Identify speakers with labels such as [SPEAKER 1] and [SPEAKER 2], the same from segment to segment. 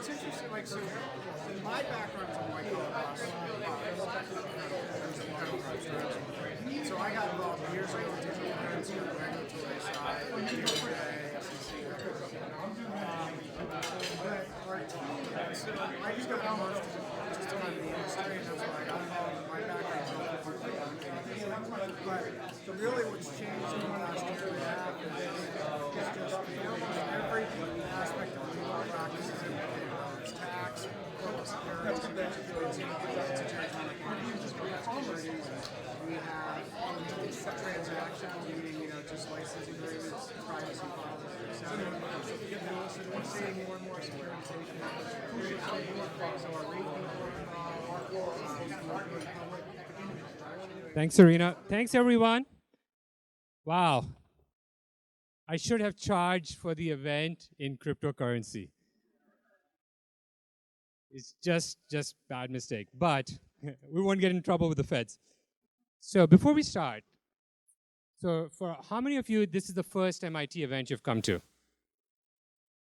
[SPEAKER 1] it's interesting. Like, so my background is in white collar so I got involved years ago with digital currency, the regulatory side, DOJ, SEC. But our team, so I just got almost just to kind of the industry, and that's why I got involved. My background is but really what's changed in the last year and a half is just every aspect of legal practices in it's tax, corporate securities, we have transactions, meaning just licensing agreements, privacy policies, etc. We're seeing more and more securitization. So our
[SPEAKER 2] Thanks, Serena. Thanks, everyone. Wow. I should have charged for the event in cryptocurrency. It's just bad mistake, but we won't get in trouble with the feds. So before we start, so for how many of you, this is the first MIT event you've come to?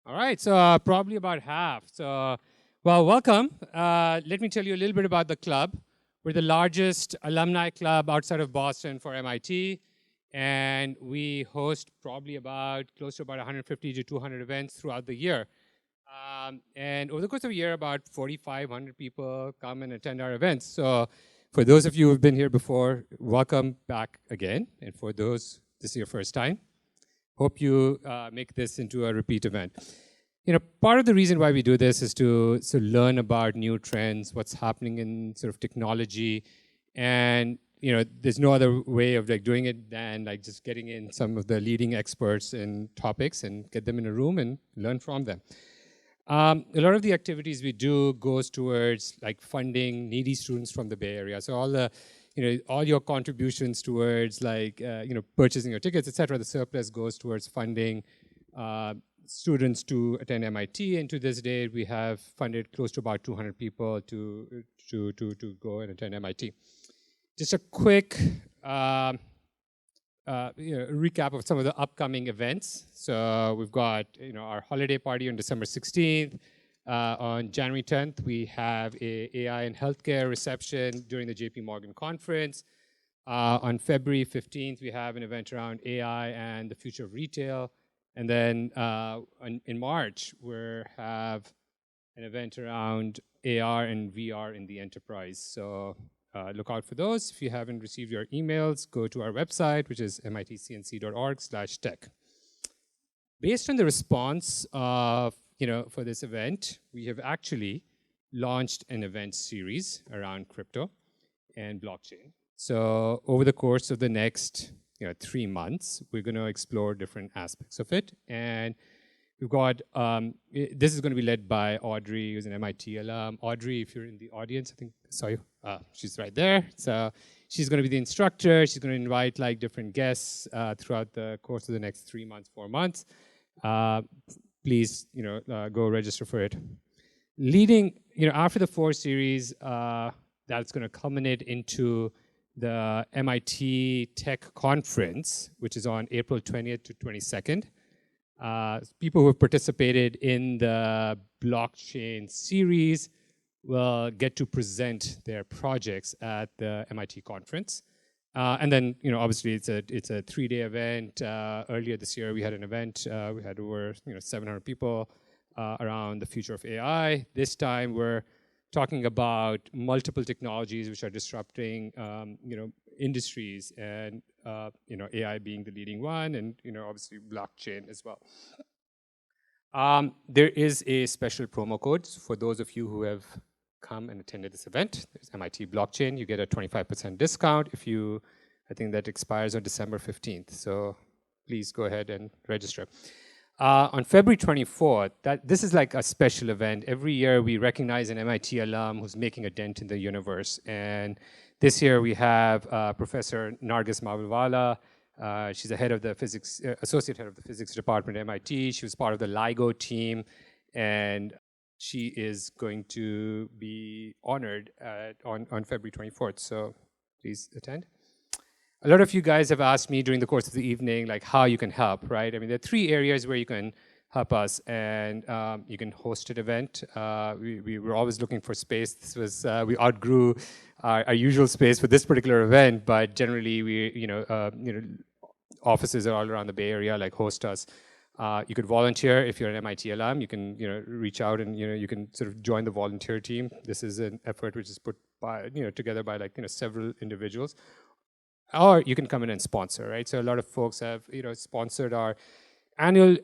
[SPEAKER 2] All right, so probably about half. So, well, welcome. Let me tell you a little bit about the club. We're the largest alumni club outside of Boston for MIT, and we host probably close to about 150 to 200 events throughout the year. And over the course of a year, about 4,500 people come and attend our events. So for those of you who've been here before, welcome back again. And for those, this is your first time. Hope you make this into a repeat event. Part of the reason why we do this is to learn about new trends, what's happening in sort of technology, and there's no other way of doing it than just getting in some of the leading experts in topics and get them in a room and learn from them. A lot of the activities we do goes towards funding needy students from the Bay Area. So all the all your contributions towards purchasing your tickets, etc., the surplus goes towards funding students to attend MIT, and to this day, we have funded close to about 200 people to go and attend MIT. Just a quick recap of some of the upcoming events. So we've got our holiday party on December 16th. On January 10th, we have a AI and healthcare reception during the JP Morgan conference. On February 15th, we have an event around AI and the future of retail. And then in March, we have an event around AR and VR in the enterprise. So look out for those. If you haven't received your emails, go to our website, which is mitcnc.org/tech. Based on the response of, for this event, we have actually launched an event series around crypto and blockchain. So over the course of the next 3 months, we're going to explore different aspects of it. And we've got, this is going to be led by Audrey, who's an MIT alum. Audrey, if you're in the audience, I think I saw you. She's right there. So she's going to be the instructor. She's going to invite different guests throughout the course of the next 3 months, 4 months. Please, go register for it. Leading, after the 4 series, that's going to culminate into the MIT Tech Conference, which is on April 20th to 22nd. People who have participated in the blockchain series will get to present their projects at the MIT conference. And then, obviously, it's a 3-day event. Earlier this year, we had an event. We had over 700 people around the future of AI. This time, we're talking about multiple technologies which are disrupting, industries, and AI being the leading one, and obviously blockchain as well. There is a special promo code for those of you who have come and attended this event. There's MIT Blockchain. You get a 25% discount if you. I think that expires on December 15th. So please go ahead and register. On February 24th, this is like a special event. Every year we recognize an MIT alum who's making a dent in the universe. And this year we have Professor Nargis Mawilwala. She's the head of the physics, associate head of the physics department at MIT. She was part of the LIGO team, and she is going to be honored on February 24th. So please attend. A lot of you guys have asked me during the course of the evening, how you can help, right? I mean, there are 3 areas where you can help us, and you can host an event. We were always looking for space. This was we outgrew our usual space for this particular event, but generally offices are all around the Bay Area like host us. You could volunteer if you're an MIT alum. You can reach out and you can sort of join the volunteer team. This is an effort which is put by together by several individuals, or you can come in and sponsor, right? So a lot of folks have sponsored our annual.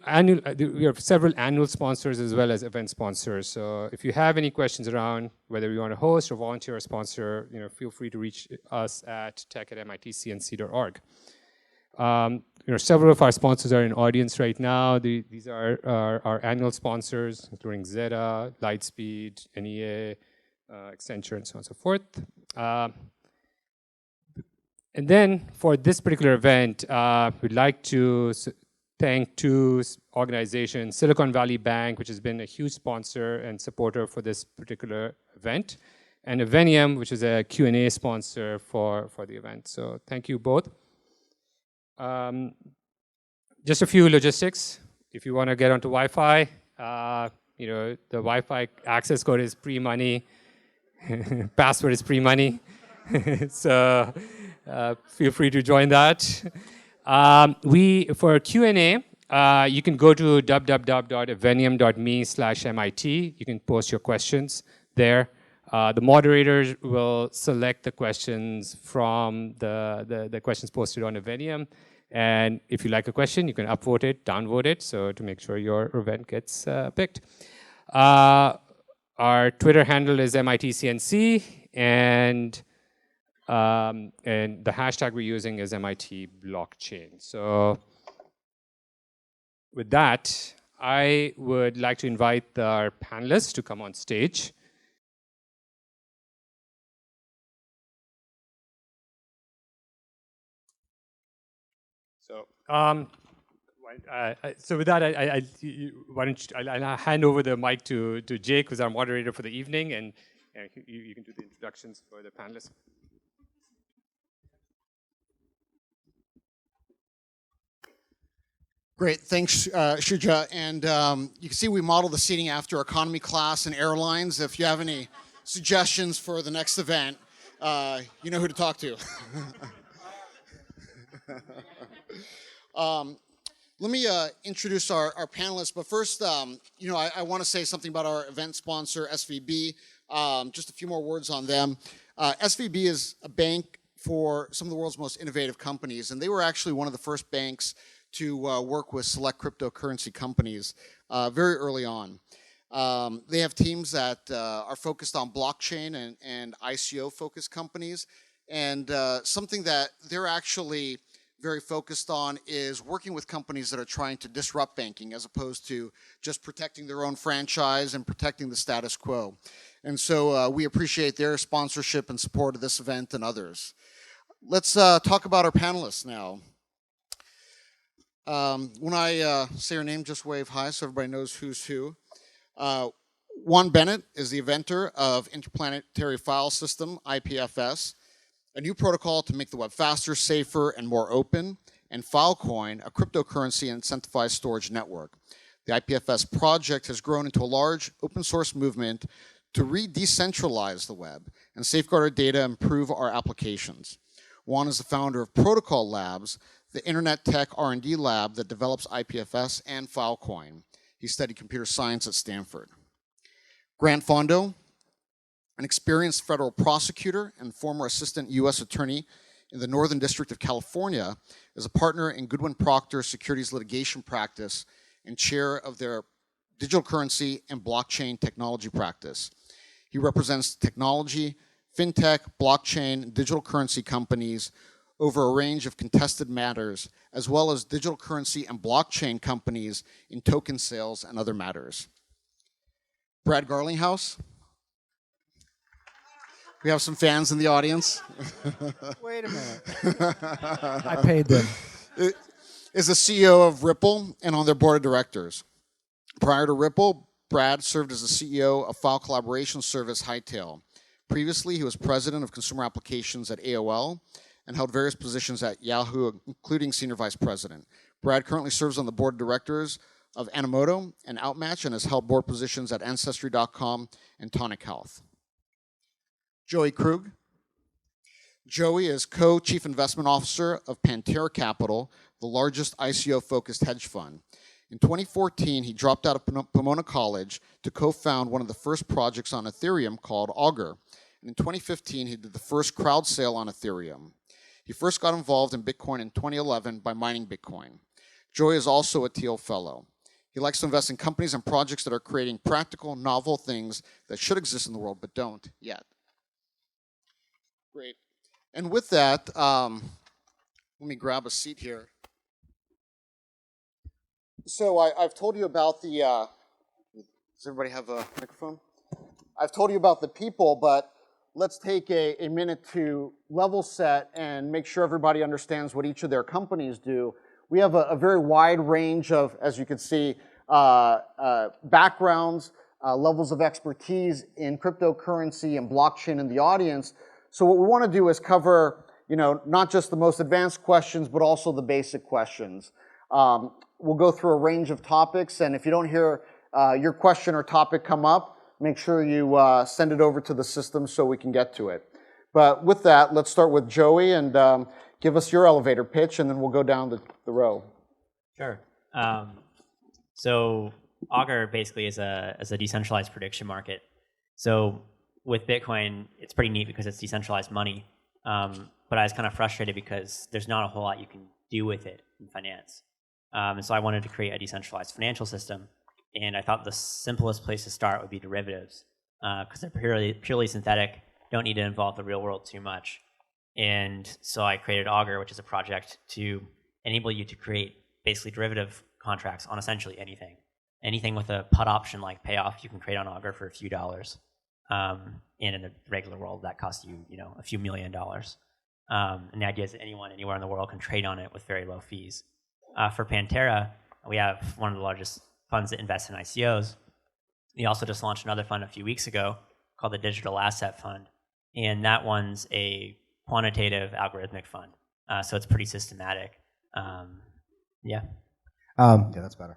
[SPEAKER 2] We have several annual sponsors as well as event sponsors. So if you have any questions around whether you want to host or volunteer or sponsor, feel free to reach us at tech@mitcnc.org. Several of our sponsors are in audience right now. These are our annual sponsors, including Zeta, Lightspeed, NEA, Accenture, and so on and so forth. And then for this particular event, we'd like to thank two organizations, Silicon Valley Bank, which has been a huge sponsor and supporter for this particular event, and Evenium, which is a Q&A sponsor for the event. So thank you both. Just a few logistics. If you want to get onto Wi-Fi, the Wi-Fi access code is pre-money. Password is pre-money. So feel free to join that. For Q&A, you can go to www.evenium.me/MIT. You can post your questions there. The moderators will select the questions from the questions posted on Evenium. And if you like a question, you can upvote it, downvote it, so to make sure your event gets picked. Our Twitter handle is MITCNC, and the hashtag we're using is MIT blockchain. So with that, I would like to invite our panelists to come on stage. So with that, I'll hand over the mic to Jake, who's our moderator for the evening, and you can do the introductions for the panelists.
[SPEAKER 3] Great, thanks, Shuja. And you can see we model the seating after economy class and airlines. If you have any suggestions for the next event, you know who to talk to. Let me introduce our panelists, but first, I want to say something about our event sponsor, SVB. Just a few more words on them. SVB is a bank for some of the world's most innovative companies, and they were actually one of the first banks to work with select cryptocurrency companies very early on. They have teams that are focused on blockchain and ICO-focused companies, and something that they're actually very focused on is working with companies that are trying to disrupt banking as opposed to just protecting their own franchise and protecting the status quo. And so we appreciate their sponsorship and support of this event and others. Let's talk about our panelists now. When I say your name, just wave hi so everybody knows who's who. Juan Benet is the inventor of Interplanetary File System, IPFS, a new protocol to make the web faster, safer, and more open, and Filecoin, a cryptocurrency incentivized storage network. The IPFS project has grown into a large open source movement to re-decentralize the web and safeguard our data and improve our applications. Juan is the founder of Protocol Labs, the internet tech R&D lab that develops IPFS and Filecoin. He studied computer science at Stanford. Grant Fondo, an experienced federal prosecutor and former assistant U.S. attorney in the Northern District of California, is a partner in Goodwin Procter securities litigation practice and chair of their digital currency and blockchain technology practice. He represents technology, fintech, blockchain, and digital currency companies over a range of contested matters, as well as digital currency and blockchain companies in token sales and other matters. Brad Garlinghouse. We have some fans in the audience.
[SPEAKER 1] Wait a minute. I paid them.
[SPEAKER 3] Is the CEO of Ripple and on their board of directors. Prior to Ripple, Brad served as the CEO of file collaboration service Hightail. Previously, he was president of consumer applications at AOL and held various positions at Yahoo, including senior vice president. Brad currently serves on the board of directors of Animoto and Outmatch and has held board positions at Ancestry.com and Tonic Health. Joey Krug. Joey is co-chief investment officer of Pantera Capital, the largest ICO-focused hedge fund. In 2014, he dropped out of Pomona College to co-found one of the first projects on Ethereum called Augur. And in 2015, he did the first crowd sale on Ethereum. He first got involved in Bitcoin in 2011 by mining Bitcoin. Joey is also a Thiel Fellow. He likes to invest in companies and projects that are creating practical, novel things that should exist in the world but don't yet. Great. And with that, let me grab a seat here. So I've told you about the, does everybody have a microphone? I've told you about the people, but let's take a minute to level set and make sure everybody understands what each of their companies do. We have a very wide range of, as you can see, backgrounds, levels of expertise in cryptocurrency and blockchain in the audience. So what we want to do is cover, not just the most advanced questions, but also the basic questions. We'll go through a range of topics, and if you don't hear your question or topic come up, make sure you send it over to the system so we can get to it. But with that, let's start with Joey and give us your elevator pitch, and then we'll go down the row.
[SPEAKER 4] Sure. So Augur basically is a decentralized prediction market. So with Bitcoin, it's pretty neat because it's decentralized money. But I was kind of frustrated because there's not a whole lot you can do with it in finance. And so I wanted to create a decentralized financial system. And I thought the simplest place to start would be derivatives because they're purely synthetic, don't need to involve the real world too much. And so I created Augur, which is a project to enable you to create basically derivative contracts on essentially anything. Anything with a put option like payoff, you can create on Augur for a few dollars. And in the regular world, that costs you, a few $1 million. And the idea is that anyone, anywhere in the world can trade on it with very low fees. For Pantera, we have one of the largest funds that invest in ICOs. We also just launched another fund a few weeks ago called the Digital Asset Fund. And that one's a quantitative algorithmic fund. So it's pretty systematic. Yeah,
[SPEAKER 5] that's better.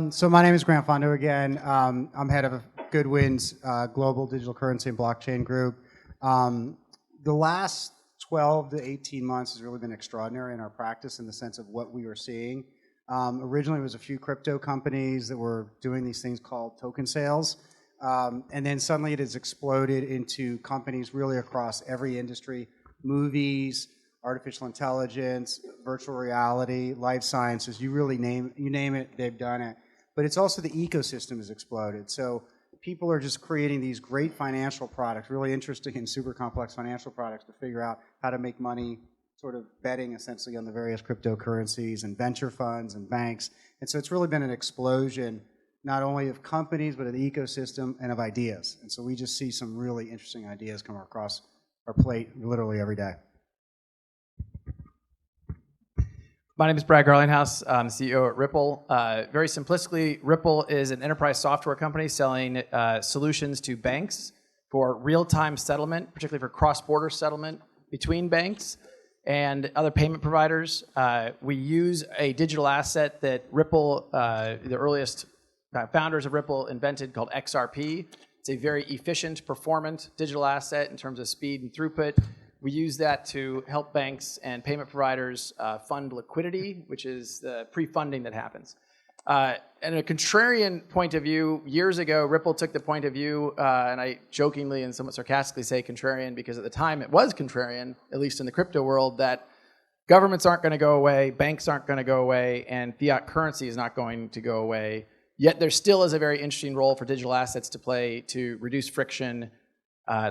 [SPEAKER 5] So my name is Grant Fondo again. I'm head of Goodwin's Global Digital Currency and Blockchain Group. The last 12 to 18 months has really been extraordinary in our practice in the sense of what we were seeing. Originally, it was a few crypto companies that were doing these things called token sales. And then suddenly it has exploded into companies really across every industry, movies, artificial intelligence, virtual reality, life sciences, you name it, they've done it. But it's also the ecosystem has exploded. So people are just creating these great financial products, really interesting and super complex financial products to figure out how to make money, sort of betting essentially on the various cryptocurrencies and venture funds and banks. And so it's really been an explosion, not only of companies, but of the ecosystem and of ideas. And so we just see some really interesting ideas come across our plate literally every day.
[SPEAKER 6] My name is Brad Garlinghouse. I'm CEO at Ripple. Very simplistically, Ripple is an enterprise software company selling solutions to banks for real-time settlement, particularly for cross-border settlement between banks and other payment providers. We use a digital asset that Ripple, the earliest founders of Ripple invented called XRP. It's a very efficient, performant digital asset in terms of speed and throughput. We use that to help banks and payment providers fund liquidity, which is the pre-funding that happens. And a contrarian point of view, years ago, Ripple took the point of view, and I jokingly and somewhat sarcastically say contrarian because at the time it was contrarian, at least in the crypto world, that governments aren't going to go away, banks aren't going to go away, and fiat currency is not going to go away. Yet there still is a very interesting role for digital assets to play to reduce friction,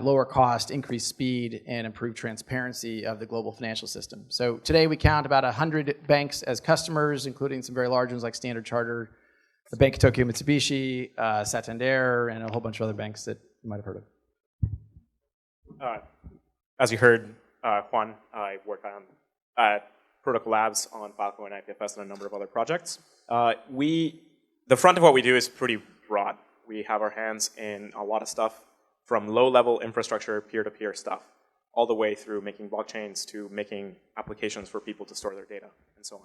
[SPEAKER 6] lower cost, increase speed, and improve transparency of the global financial system. So today we count about 100 banks as customers, including some very large ones like Standard Chartered, the Bank of Tokyo Mitsubishi, Santander, and a whole bunch of other banks that you might have heard of.
[SPEAKER 7] As you heard, Juan, I work on Protocol Labs on Filecoin, IPFS, and a number of other projects. The front of what we do is pretty broad. We have our hands in a lot of stuff, from low-level infrastructure, peer-to-peer stuff, all the way through making blockchains to making applications for people to store their data, and so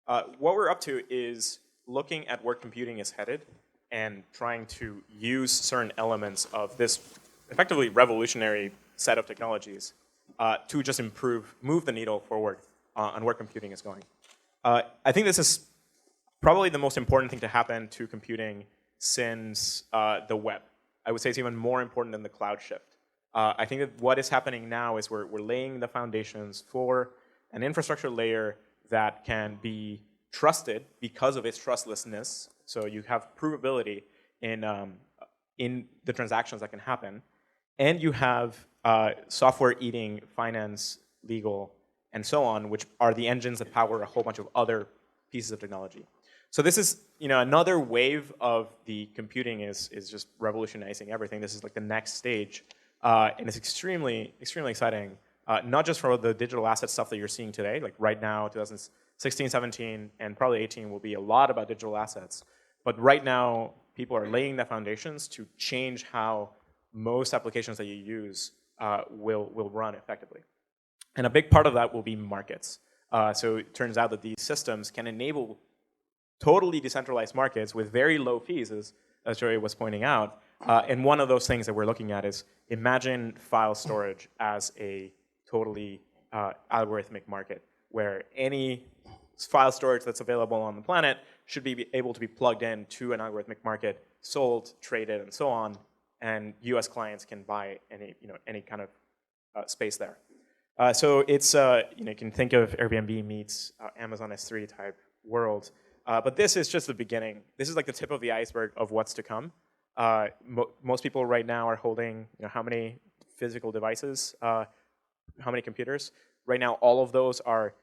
[SPEAKER 7] on. What we're up to is looking at where computing is headed and trying to use certain elements of this effectively revolutionary set of technologies to just move the needle forward on where computing is going. I think this is probably the most important thing to happen to computing since the web. I would say it's even more important than the cloud shift. I think that what is happening now is we're laying the foundations for an infrastructure layer that can be trusted because of its trustlessness. So you have provability in the transactions that can happen. And you have software eating finance, legal, and so on, which are the engines that power a whole bunch of other pieces of technology. So this is another wave of the computing is just revolutionizing everything. This is like the next stage. And it's extremely, extremely exciting, not just for the digital asset stuff that you're seeing today, like right now, 2016, 17, and probably 18 will be a lot about digital assets. But right now, people are laying the foundations to change how most applications that you use will run effectively. And a big part of that will be markets. So it turns out that these systems can enable totally decentralized markets with very low fees, as Joey was pointing out. And one of those things that we're looking at is imagine file storage as a totally algorithmic market where any file storage that's available on the planet should be able to be plugged into an algorithmic market, sold, traded, and so on, and US clients can buy any kind of space there. So it's, you can think of Airbnb meets Amazon S3 type world. But this is just the beginning. This is like the tip of the iceberg of what's to come. Most people right now are holding how many physical devices, how many computers. Right now, all of those are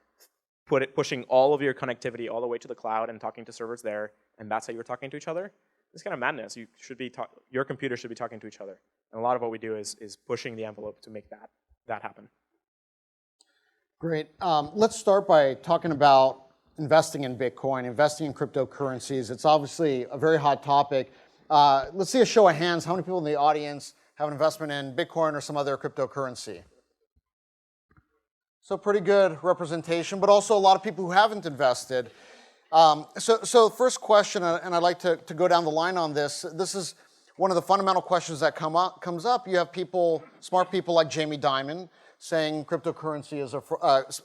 [SPEAKER 7] pushing all of your connectivity all the way to the cloud and talking to servers there, and that's how you're talking to each other. It's kind of madness. Your computer should be talking to each other. And a lot of what we do is pushing the envelope to make that happen.
[SPEAKER 3] Great. Let's start by talking about investing in Bitcoin, investing in cryptocurrencies. It's obviously a very hot topic. Let's see a show of hands. How many people in the audience have an investment in Bitcoin or some other cryptocurrency? So pretty good representation, but also a lot of people who haven't invested. So first question, and I'd like to go down the line on this. This is one of the fundamental questions that comes up. You have smart people like Jamie Dimon saying cryptocurrency is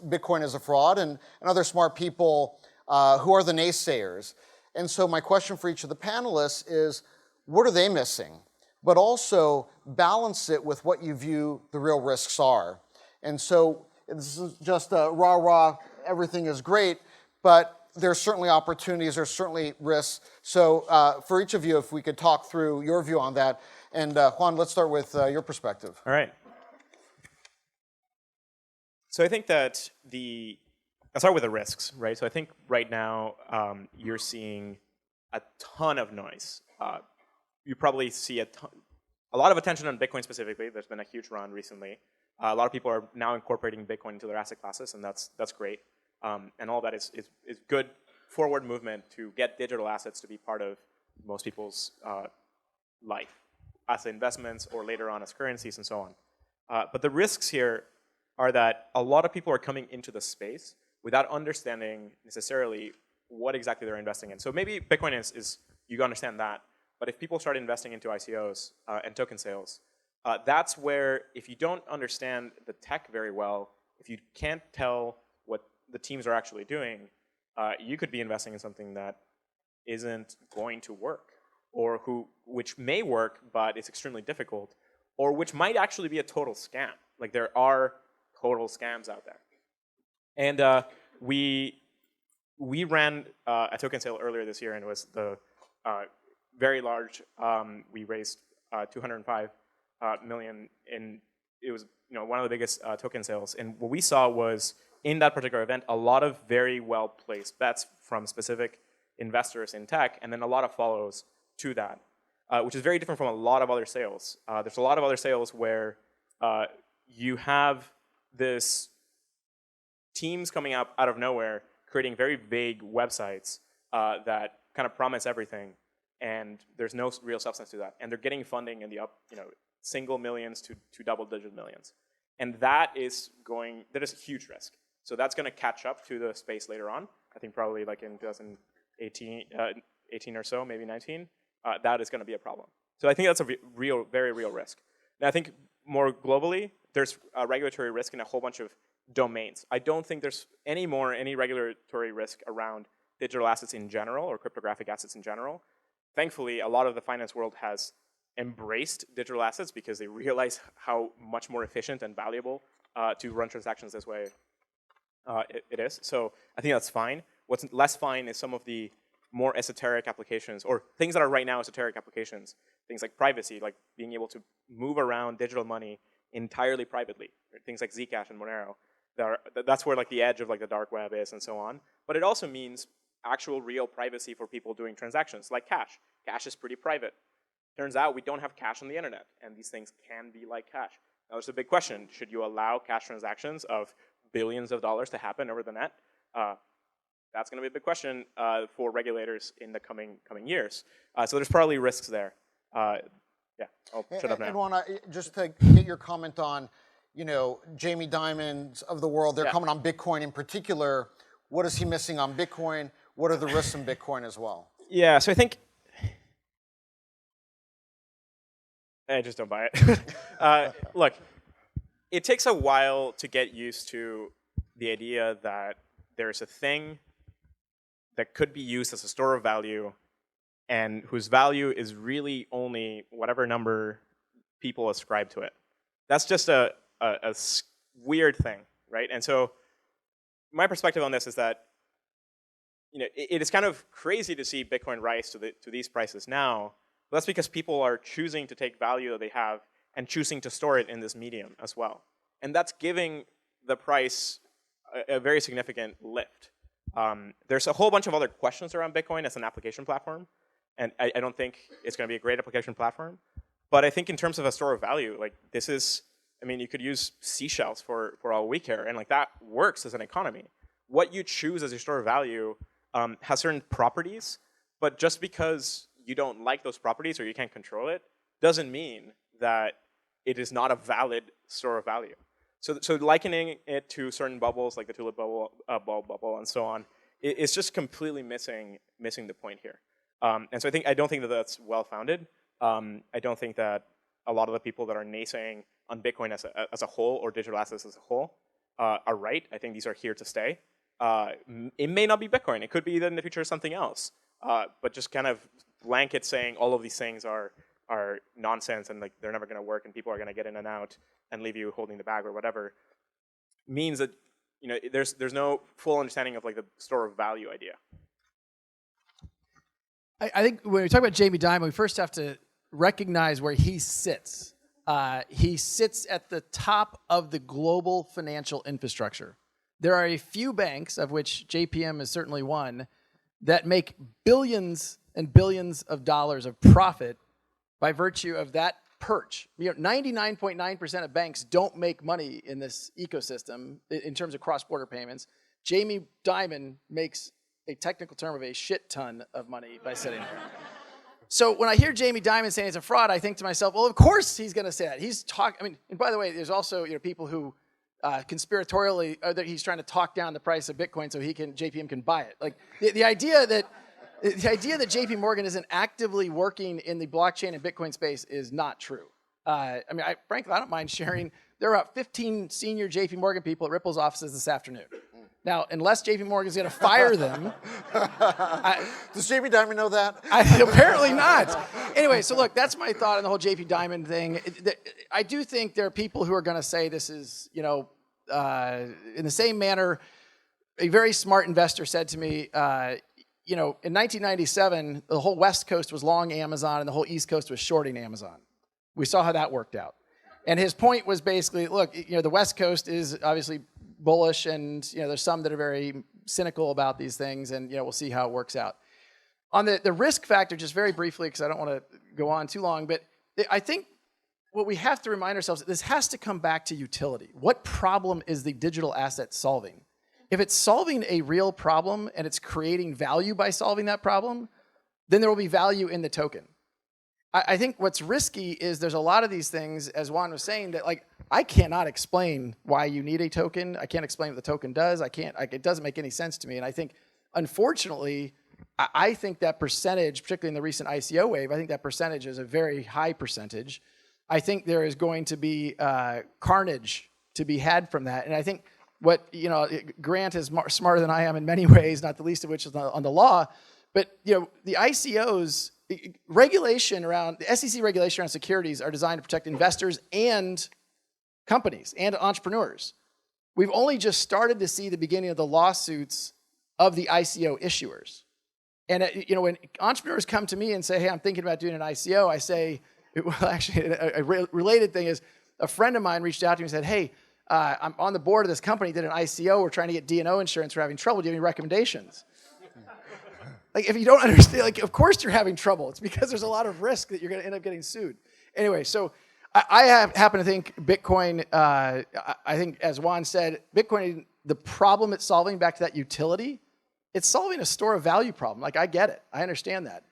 [SPEAKER 3] Bitcoin is a fraud, and other smart people who are the naysayers. And so my question for each of the panelists is, what are they missing? But also balance it with what you view the real risks are. And so this is just rah, everything is great, but there's certainly opportunities, there's certainly risks. So for each of you, if we could talk through your view on that. And Juan, let's start with your perspective.
[SPEAKER 7] All right. So I think that I'll start with the risks, right? So I think right now you're seeing a ton of noise. You probably see a lot of attention on Bitcoin specifically. There's been a huge run recently. A lot of people are now incorporating Bitcoin into their asset classes, and that's great. And all that is good forward movement to get digital assets to be part of most people's life as investments or later on as currencies and so on. But the risks here are that a lot of people are coming into the space without understanding necessarily what exactly they're investing in. So maybe Bitcoin is you understand that, but if people start investing into ICOs and token sales, that's where if you don't understand the tech very well, if you can't tell what the teams are actually doing, you could be investing in something that isn't going to work, or which may work, but it's extremely difficult, or which might actually be a total scam. Like there are total scams out there. And we ran a token sale earlier this year, and it was the very large. We raised 205 million, and it was one of the biggest token sales. And what we saw was in that particular event a lot of very well placed bets from specific investors in tech, and then a lot of follows to that, which is very different from a lot of other sales. There's a lot of other sales where you have this teams coming up out of nowhere, creating very vague websites that kind of promise everything, and there's no real substance to that. And they're getting funding in the single millions to double-digit millions, and that is a huge risk. So that's going to catch up to the space later on. I think probably like in 18 or so, maybe 19, that is going to be a problem. So I think that's a very real risk. Now I think more globally, there's regulatory risk in a whole bunch of domains. I don't think there's any regulatory risk around digital assets in general or cryptographic assets in general. Thankfully, a lot of the finance world has embraced digital assets because they realize how much more efficient and valuable to run transactions this way it is. So I think that's fine. What's less fine is some of the more esoteric applications, or things that are right now esoteric applications, things like privacy, like being able to move around digital money entirely privately, things like Zcash and Monero. That's where like the edge of like the dark web is and so on. But it also means actual real privacy for people doing transactions, like cash. Cash is pretty private. Turns out we don't have cash on the internet, and these things can be like cash. Now there's a big question: should you allow cash transactions of billions of dollars to happen over the net? That's going to be a big question for regulators in the coming years. So there's probably risks there. Yeah, I'll shut up now.
[SPEAKER 3] And Juan, just to get your comment on, Jamie Dimons of the world, they're coming on Bitcoin in particular. What is he missing on Bitcoin? What are the risks in Bitcoin as well?
[SPEAKER 7] Yeah, so I think I just don't buy it. Look, it takes a while to get used to the idea that there's a thing that could be used as a store of value and whose value is really only whatever number people ascribe to it. That's just a weird thing, right? And so my perspective on this is that it is kind of crazy to see Bitcoin rise to these prices now. But that's because people are choosing to take value that they have and choosing to store it in this medium as well. And that's giving the price a very significant lift. There's a whole bunch of other questions around Bitcoin as an application platform. And I don't think it's going to be a great application platform. But I think in terms of a store of value, like this is, you could use seashells for all we care. And like that works as an economy. What you choose as your store of value has certain properties. But just because you don't like those properties or you can't control it doesn't mean that it is not a valid store of value. So likening it to certain bubbles like the tulip bubble, bubble, and so on, it's just completely missing the point here. And so I don't think that that's well-founded. I don't think that a lot of the people that are naysaying on Bitcoin as a whole or digital assets as a whole are right. I think these are here to stay. It may not be Bitcoin. It could be that in the future something else. But just kind of blanket saying all of these things are nonsense and like they're never going to work and people are going to get in and out and leave you holding the bag or whatever means that there's no full understanding of like the store of value idea.
[SPEAKER 6] I think when we talk about Jamie Dimon, we first have to recognize where he sits. He sits at the top of the global financial infrastructure. There are a few banks, of which JPM is certainly one, that make billions and billions of dollars of profit by virtue of that perch. 99.9% of banks don't make money in this ecosystem in terms of cross-border payments. Jamie Dimon makes a technical term of a shit ton of money by sitting there. So when I hear Jamie Dimon saying it's a fraud, I think to myself, well, of course he's going to say that. He's and by the way, there's also people who conspiratorially, that he's trying to talk down the price of Bitcoin so JPM can buy it. Like the idea that JP Morgan isn't actively working in the blockchain and Bitcoin space is not true. Frankly, I don't mind sharing. There are about 15 senior JP Morgan people at Ripple's offices this afternoon. Now, unless JP Morgan's going to fire them.
[SPEAKER 3] Does JP Dimon know that?
[SPEAKER 6] Apparently not. Anyway, so look, that's my thought on the whole JP Dimon thing. I do think there are people who are going to say this is, in the same manner, a very smart investor said to me, in 1997, the whole West Coast was long Amazon and the whole East Coast was shorting Amazon. We saw how that worked out. And his point was basically, look, the West Coast is obviously bullish and, there's some that are very cynical about these things and, we'll see how it works out. On the risk factor, just very briefly, because I don't want to go on too long, but I think what we have to remind ourselves, this has to come back to utility. What problem is the digital asset solving? If it's solving a real problem and it's creating value by solving that problem, then there will be value in the token. I think what's risky is there's a lot of these things, as Juan was saying, that I cannot explain why you need a token. I can't explain what the token does. It doesn't make any sense to me. And I think, unfortunately, I think that percentage, particularly in the recent ICO wave, I think that percentage is a very high percentage. I think there is going to be carnage to be had from that. And I think Grant is smarter than I am in many ways, not the least of which is on the law. But the ICOs regulation around the SEC regulation around securities are designed to protect investors and companies and entrepreneurs. We've only just started to see the beginning of the lawsuits of the ICO issuers. And when entrepreneurs come to me and say, "Hey, I'm thinking about doing an ICO," I say, well, actually, a related thing is a friend of mine reached out to me and said, "Hey, I'm on the board of this company, did an ICO. We're trying to get D&O insurance. We're having trouble. Do you have any recommendations?" Like, if you don't understand, like, of course you're having trouble. It's because there's a lot of risk that you're going to end up getting sued. Anyway, so I happen to think Bitcoin, I think, as Juan said, Bitcoin, the problem it's solving, back to that utility, it's solving a store of value problem. Like, I get it. I understand that.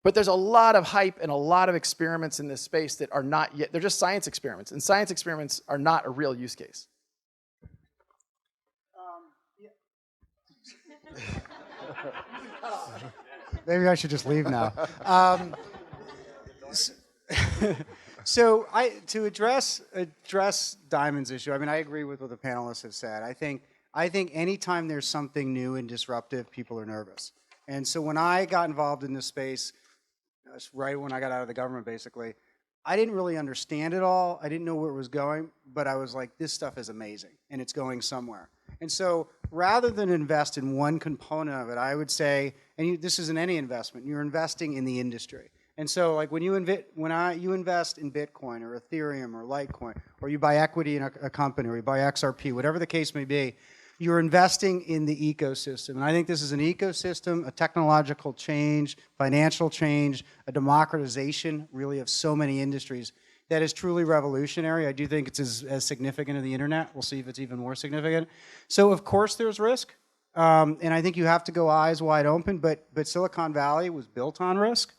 [SPEAKER 6] But there's a lot of hype and a lot of experiments in this space that are not yet, they're just science experiments. And science experiments are not a real use case.
[SPEAKER 5] Maybe I should just leave now. So to address Diamond's issue, I mean, I agree with what the panelists have said. I think anytime there's something new and disruptive, people are nervous. And so when I got involved in this space, right when I got out of the government, basically, I didn't really understand it all. I didn't know where it was going, but I was like, this stuff is amazing, and it's going somewhere. And so rather than invest in one component of it, I would say, and this isn't any investment, you're investing in the industry. And so, like, when you invest in Bitcoin or Ethereum or Litecoin, or you buy equity in a company, or you buy XRP, whatever the case may be, you're investing in the ecosystem. And I think this is an ecosystem, a technological change, financial change, a democratization, really, of so many industries that is truly revolutionary. I do think it's as significant as the internet. We'll see if it's even more significant. So, of course, there's risk. And I think you have to go eyes wide open. But Silicon Valley was built on risk.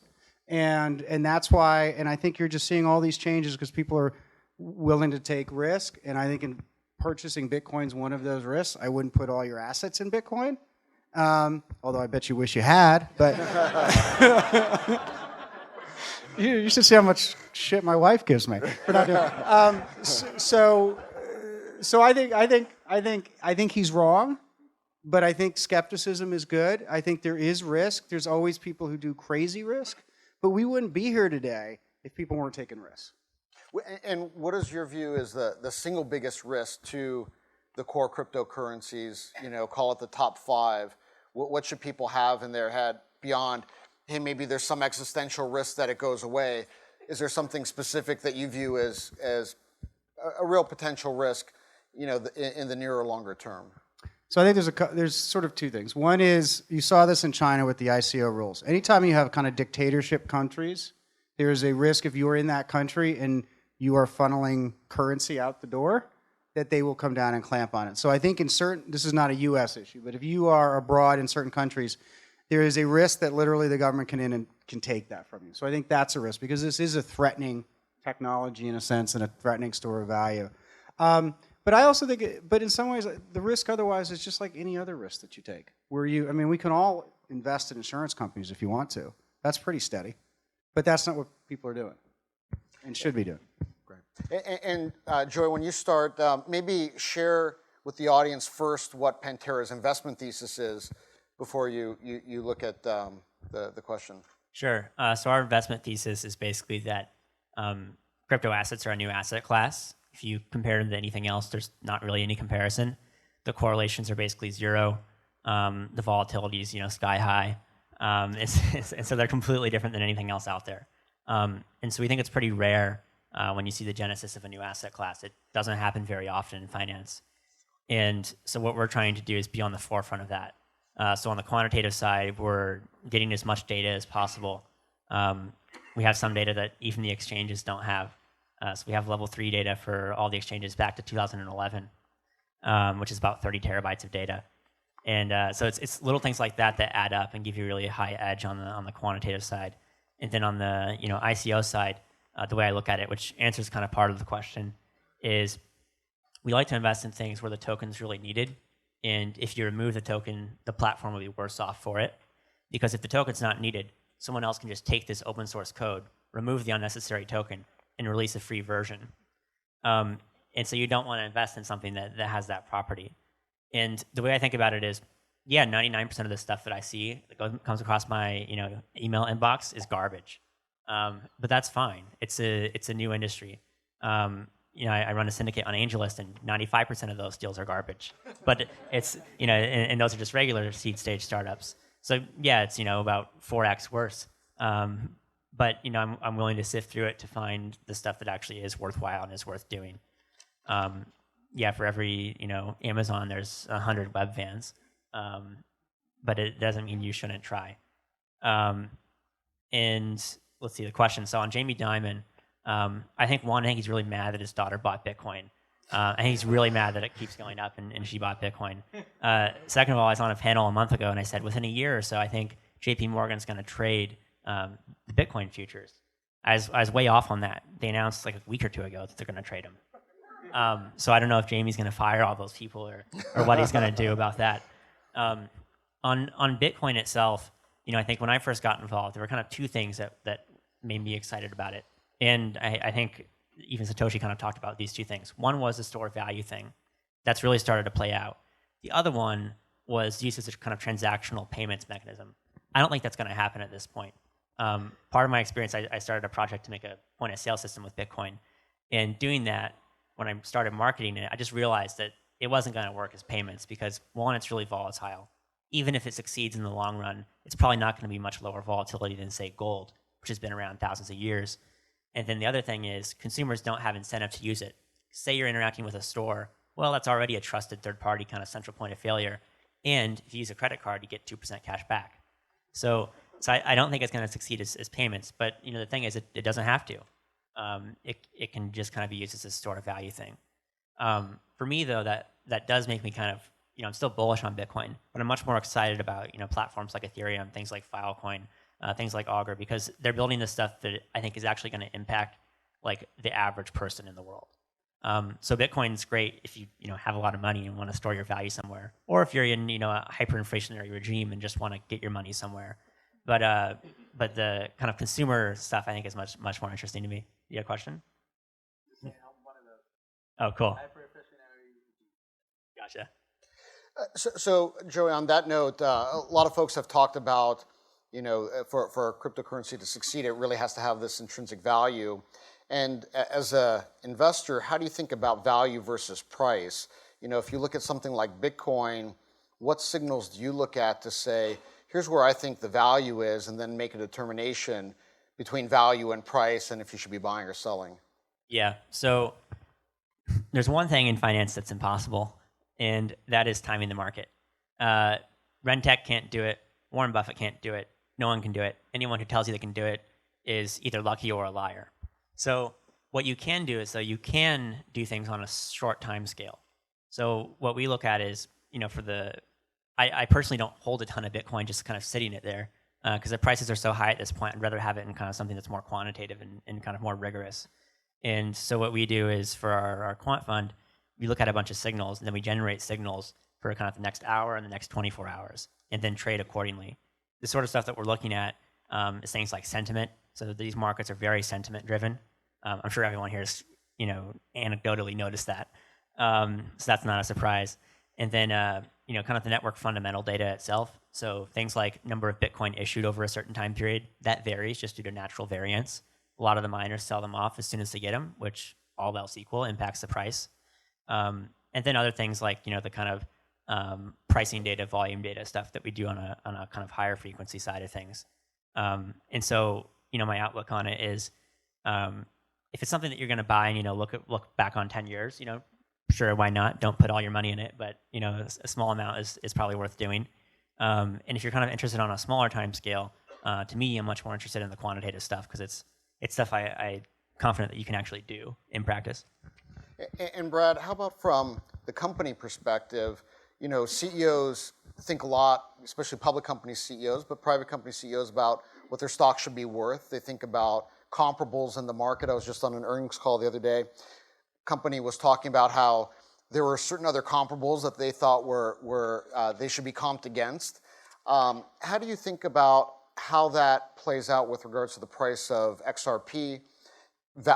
[SPEAKER 5] And that's why, and I think you're just seeing all these changes because people are willing to take risk. And I think in purchasing Bitcoin is one of those risks. I wouldn't put all your assets in Bitcoin, although I bet you wish you had. But you should see how much shit my wife gives me for not doing it. So I think he's wrong, but I think skepticism is good. I think there is risk. There's always people who do crazy risk, but we wouldn't be here today if people weren't taking risks.
[SPEAKER 3] And what is your view is the single biggest risk to the core cryptocurrencies, call it the top 5? What should people have in their head beyond, hey, maybe there's some existential risk that it goes away? Is there something specific that you view as a real potential risk, in the near or longer term?
[SPEAKER 5] So I think there's sort of two things. One is, you saw this in China with the ICO rules. Anytime you have kind of dictatorship countries, there is a risk if you're in that country and you are funneling currency out the door, that they will come down and clamp on it. So I think this is not a U.S. issue, but if you are abroad in certain countries, there is a risk that literally the government can take that from you. So I think that's a risk, because this is a threatening technology in a sense and a threatening store of value. But I also think, but in some ways, the risk otherwise is just like any other risk that you take. We can all invest in insurance companies if you want to. That's pretty steady. But that's not what people are doing and should be doing.
[SPEAKER 3] Great. And Joy, when you start, maybe share with the audience first what Pantera's investment thesis is before you look at the question.
[SPEAKER 4] Sure. So our investment thesis is basically that crypto assets are a new asset class. If you compare them to anything else, there's not really any comparison. The correlations are basically zero. The volatility is, sky high. And so they're completely different than anything else out there. And so we think it's pretty rare when you see the genesis of a new asset class. It doesn't happen very often in finance. And so what we're trying to do is be on the forefront of that. So on the quantitative side, we're getting as much data as possible. We have some data that even the exchanges don't have. So we have level 3 data for all the exchanges back to 2011, which is about 30 terabytes of data. And so it's little things like that that add up and give you really a high edge on the quantitative side. And then on the ICO side, the way I look at it, which answers kind of part of the question, is we like to invest in things where the token's really needed. And if you remove the token, the platform will be worse off for it. because if the token's not needed, someone else can just take this open source code, remove the unnecessary token, and release a free version. And so you don't want to invest in something that has that property. And the way I think about it is, yeah, 99% of the stuff that I see that comes across my email inbox is garbage. But that's fine. It's a new industry. I run a syndicate on AngelList, and 95% of those deals are garbage. But it's and those are just regular seed stage startups. So yeah, it's about 4x worse. But I'm willing to sift through it to find the stuff that actually is worthwhile and is worth doing. For every Amazon, there's 100 web fans. But it doesn't mean you shouldn't try. And let's see the question. So on Jamie Dimon, I think he's really mad that his daughter bought Bitcoin. I think he's really mad that it keeps going up and she bought Bitcoin. Second of all, I was on a panel a month ago and I said within a year or so, I think JP Morgan's going to trade the Bitcoin futures. I was way off on that. They announced like a week or two ago that they're going to trade them. So I don't know if Jamie's going to fire all those people or what he's going to do about that. On Bitcoin itself, I think when I first got involved, there were kind of two things that made me excited about it. And I think even Satoshi kind of talked about these two things. One was the store value thing. That's really started to play out. The other one was use as a kind of transactional payments mechanism. I don't think that's going to happen at this point. Part of my experience, I started a project to make a point of sale system with Bitcoin. And doing that, when I started marketing it, I just realized that it wasn't going to work as payments because, one, it's really volatile. Even if it succeeds in the long run, it's probably not going to be much lower volatility than, say, gold, which has been around thousands of years. And then the other thing is consumers don't have incentive to use it. Say you're interacting with a store, well, that's already a trusted third-party kind of central point of failure. And if you use a credit card, you get 2% cash back. So I don't think it's going to succeed as payments. But the thing is, it doesn't have to. It can just kind of be used as a store of value thing. For me, though, that does make me kind of, I'm still bullish on Bitcoin, but I'm much more excited about platforms like Ethereum, things like Filecoin, things like Augur, because they're building this stuff that I think is actually going to impact like the average person in the world. So Bitcoin's great if you have a lot of money and want to store your value somewhere, or if you're in a hyperinflationary regime and just want to get your money somewhere. But the kind of consumer stuff I think is much more interesting to me. You have a question? Oh, cool. Gotcha.
[SPEAKER 3] So Joey, on that note, a lot of folks have talked about, for a cryptocurrency to succeed, it really has to have this intrinsic value. And as an investor, how do you think about value versus price? If you look at something like Bitcoin, what signals do you look at to say, here's where I think the value is, and then make a determination between value and price and if you should be buying or selling?
[SPEAKER 4] Yeah. So there's one thing in finance that's impossible, and that is timing the market. Rentec can't do it. Warren Buffett can't do it. No one can do it. Anyone who tells you they can do it is either lucky or a liar. So what you can do is, you can do things on a short time scale. So what we look at is, I personally don't hold a ton of Bitcoin just kind of sitting it there because the prices are so high at this point. I'd rather have it in kind of something that's more quantitative and kind of more rigorous. And so what we do is for our quant fund, we look at a bunch of signals, and then we generate signals for kind of the next hour and the next 24 hours, and then trade accordingly. The sort of stuff that we're looking at is things like sentiment. So these markets are very sentiment-driven. I'm sure everyone here has, anecdotally noticed that. So that's not a surprise. And then, kind of the network fundamental data itself. So things like number of Bitcoin issued over a certain time period, that varies just due to natural variance. A lot of the miners sell them off as soon as they get them, which all else equal impacts the price. And then other things like, the kind of pricing data, volume data stuff that we do on a kind of higher frequency side of things. And so, my outlook on it is, if it's something that you're going to buy and, look back on 10 years, sure, why not? Don't put all your money in it, but, a small amount is probably worth doing. And if you're kind of interested on a smaller time scale, to me, I'm much more interested in the quantitative stuff because it's stuff I'm confident that you can actually do in practice.
[SPEAKER 3] And Brad, how about from the company perspective? CEOs think a lot, especially public company CEOs, but private company CEOs, about what their stock should be worth. They think about comparables in the market. I was just on an earnings call the other day. Company was talking about how there were certain other comparables that they thought were they should be comped against. How do you think about how that plays out with regards to the price of XRP?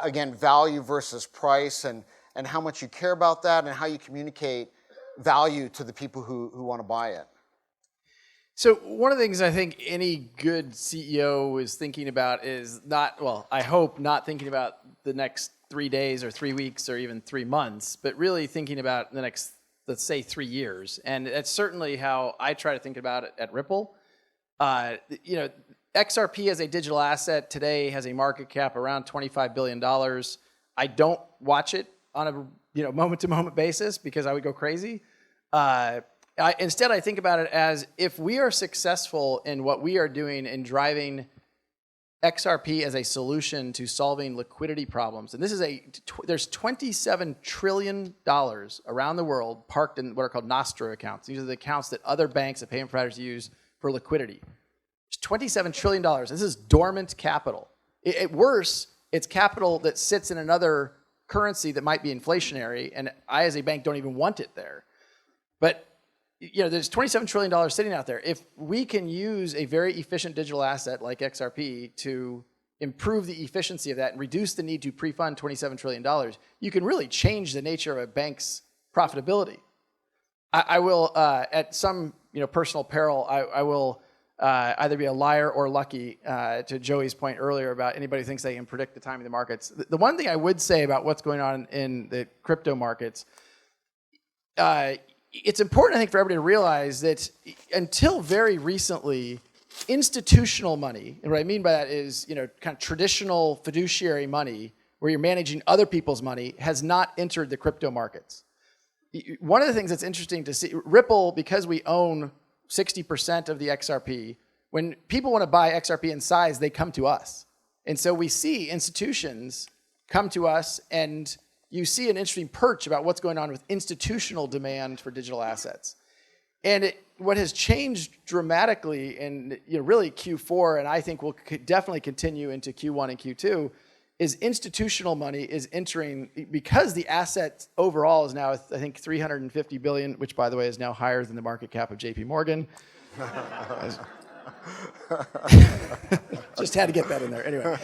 [SPEAKER 3] Again, value versus price, and how much you care about that, and how you communicate value to the people who want to buy it.
[SPEAKER 6] So one of the things I think any good CEO is thinking about is not, well, I hope not thinking about the next 3 days or 3 weeks or even 3 months, but really thinking about the next, let's say, 3 years. And that's certainly how I try to think about it at Ripple. XRP as a digital asset today has a market cap around $25 billion. I don't watch it on a moment-to-moment basis because I would go crazy. Instead, I think about it as if we are successful in what we are doing in driving XRP as a solution to solving liquidity problems, and this is there's $27 trillion around the world parked in what are called Nostro accounts. These are the accounts that other banks and payment providers use for liquidity. It's $27 trillion. This is dormant capital. At worst, it's capital that sits in another currency that might be inflationary, and I, as a bank, don't even want it there. But there's $27 trillion sitting out there. If we can use a very efficient digital asset like XRP to improve the efficiency of that and reduce the need to pre-fund $27 trillion, you can really change the nature of a bank's profitability. I will, at some personal peril, I will either be a liar or lucky, to Joey's point earlier about anybody who thinks they can predict the timing of the markets. The one thing I would say about what's going on in the crypto markets, it's important, I think, for everybody to realize that until very recently, institutional money, and what I mean by that is, kind of traditional fiduciary money, where you're managing other people's money, has not entered the crypto markets. One of the things that's interesting to see, Ripple, because we own 60% of the XRP, when people want to buy XRP in size, they come to us. And so we see institutions come to us, and you see an interesting perch about what's going on with institutional demand for digital assets. And what has changed dramatically in really Q4, and I think will definitely continue into Q1 and Q2, is institutional money is entering, because the asset overall is now, I think, 350 billion, which, by the way, is now higher than the market cap of JP Morgan. Just had to get that in there. Anyway,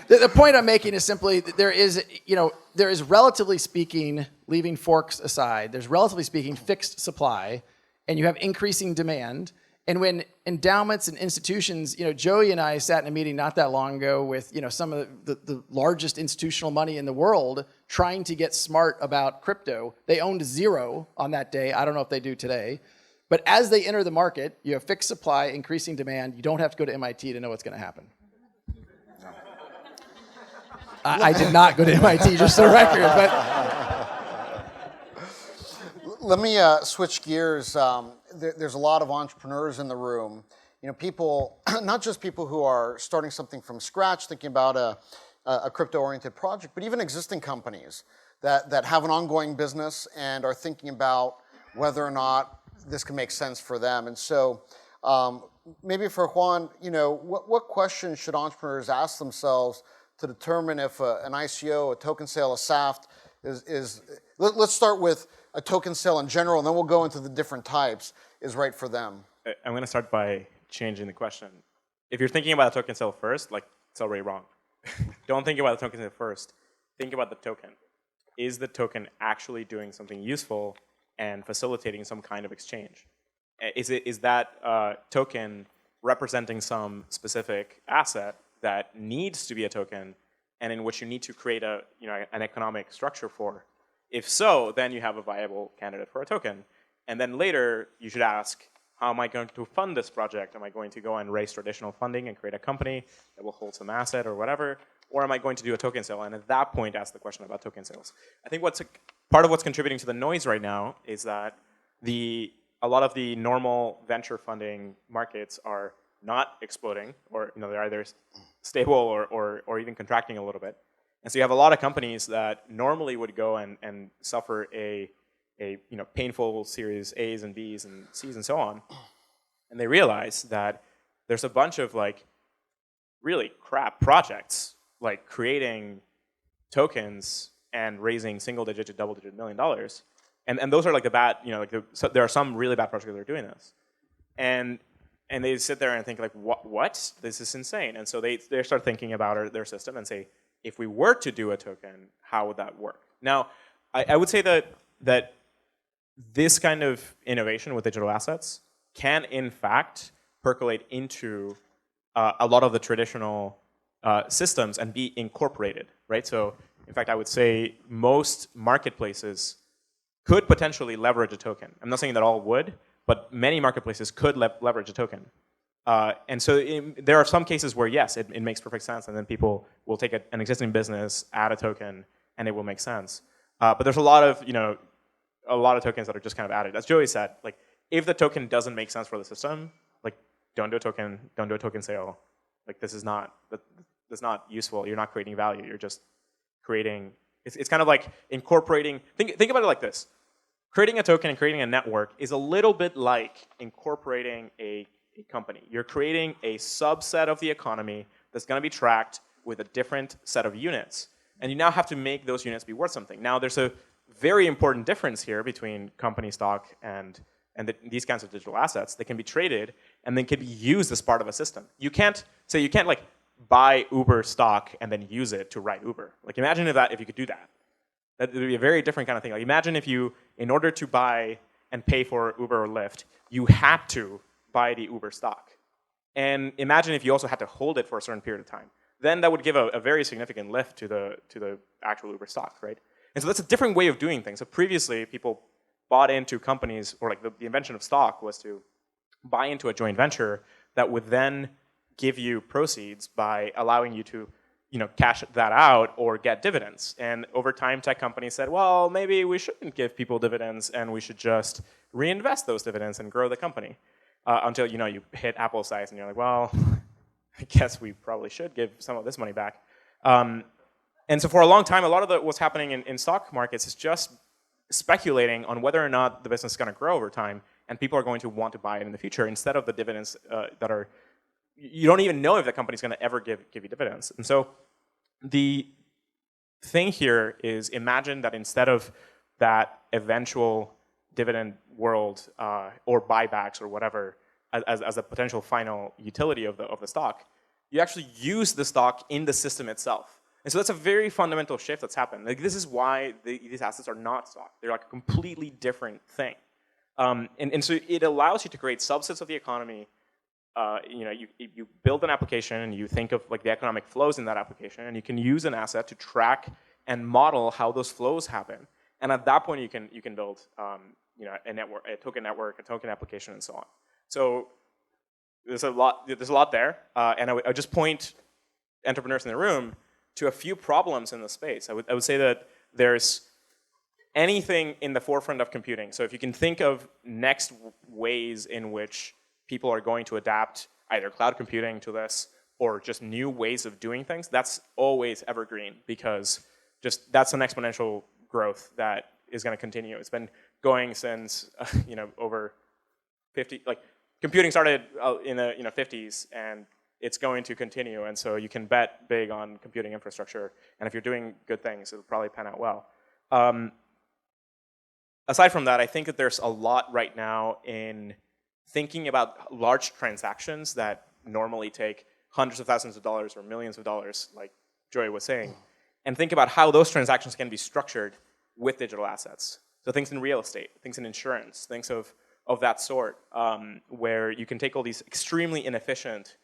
[SPEAKER 6] the point I'm making is simply that there is, relatively speaking, leaving forks aside, there's relatively speaking fixed supply, and you have increasing demand. And when endowments and institutions, Joey and I sat in a meeting not that long ago with, some of the largest institutional money in the world trying to get smart about crypto. They owned zero on that day. I don't know if they do today. But as they enter the market, you have fixed supply, increasing demand. You don't have to go to MIT to know what's going to happen. I did not go to MIT, just for the record. But
[SPEAKER 3] let me switch gears. There's a lot of entrepreneurs in the room. People, not just people who are starting something from scratch, thinking about a crypto-oriented project, but even existing companies that have an ongoing business and are thinking about whether or not this can make sense for them. And so maybe for Juan, what questions should entrepreneurs ask themselves to determine if an ICO, a token sale, a SAFT is let's start with a token sale in general, and then we'll go into the different types, is right for them?
[SPEAKER 7] I'm going to start by changing the question. If you're thinking about a token sale first, it's already wrong. Don't think about the token sale first. Think about the token. Is the token actually doing something useful and facilitating some kind of exchange? Is that token representing some specific asset that needs to be a token and in which you need to create an economic structure for? If so, then you have a viable candidate for a token. And then later, you should ask, how am I going to fund this project? Am I going to go and raise traditional funding and create a company that will hold some asset or whatever? Or am I going to do a token sale? And at that point, ask the question about token sales. I think part of what's contributing to the noise right now is that a lot of the normal venture funding markets are not exploding, or they're either stable or even contracting a little bit. And so you have a lot of companies that normally would go and suffer a painful series A's and B's and C's and so on. And they realize that there's a bunch of really crap projects creating tokens and raising single-digit to double-digit $1 million. And those are the bad, so there are some really bad projects that are doing this. And and they sit there and think like, what? This is insane. And so they start thinking about their system and say, if we were to do a token, how would that work? Now, I would say that this kind of innovation with digital assets can, in fact, percolate into a lot of the traditional systems and be incorporated, right? So, in fact, I would say most marketplaces could potentially leverage a token. I'm not saying that all would, but many marketplaces could leverage a token. And so there are some cases where, yes, it makes perfect sense, and then people will take an existing business, add a token, and it will make sense. But there's a lot of tokens that are just kind of added. As Joey said, like, if the token doesn't make sense for the system, like, don't do a token sale. Like, this is not useful. You're not creating value. You're just creating. It's kind of like incorporating. Think about it like this: creating a token and creating a network is a little bit like incorporating a company. You're creating a subset of the economy that's going to be tracked with a different set of units, and you now have to make those units be worth something. Now, there's a very important difference here between company stock and these kinds of digital assets. They can be traded and then can be used as part of a system. You can't like buy Uber stock and then use it to ride Uber. Like, imagine if you could do that. That would be a very different kind of thing. Like, imagine if you, in order to buy and pay for Uber or Lyft, you had to buy the Uber stock. And imagine if you also had to hold it for a certain period of time. Then that would give a very significant lift to the actual Uber stock, right? And so that's a different way of doing things. So previously, people bought into companies, or like the invention of stock was to buy into a joint venture that would then give you proceeds by allowing you to, cash that out or get dividends. And over time, tech companies said, well, maybe we shouldn't give people dividends and we should just reinvest those dividends and grow the company. Until you hit Apple size and you're like, well, I guess we probably should give some of this money back. And so for a long time, a lot of what's happening in stock markets is just speculating on whether or not the business is going to grow over time, and people are going to want to buy it in the future instead of the dividends that are, you don't even know if the company's going to ever give you dividends. And so the thing here is, imagine that instead of that eventual dividend world or buybacks or whatever as a potential final utility of the stock, you actually use the stock in the system itself. And so that's a very fundamental shift that's happened. Like, this is why these assets are not stock. They're like a completely different thing. And so it allows you to create subsets of the economy. You build an application and you think of like the economic flows in that application, and you can use an asset to track and model how those flows happen. And at that point, you can build a network, a token application, and so on. So there's a lot there, and I would just point entrepreneurs in the room to a few problems in the space. I would say that there's anything in the forefront of computing. So if you can think of next ways in which people are going to adapt either cloud computing to this or just new ways of doing things, that's always evergreen, because just that's an exponential growth that is going to continue. It's been going since over 50. Like, computing started in the 50s, and it's going to continue. And so you can bet big on computing infrastructure, and if you're doing good things, it'll probably pan out well. Aside from that, I think that there's a lot right now in thinking about large transactions that normally take hundreds of thousands of dollars or millions of dollars, like Joey was saying, and think about how those transactions can be structured with digital assets. So things in real estate, things in insurance, things of that sort, where you can take all these extremely inefficient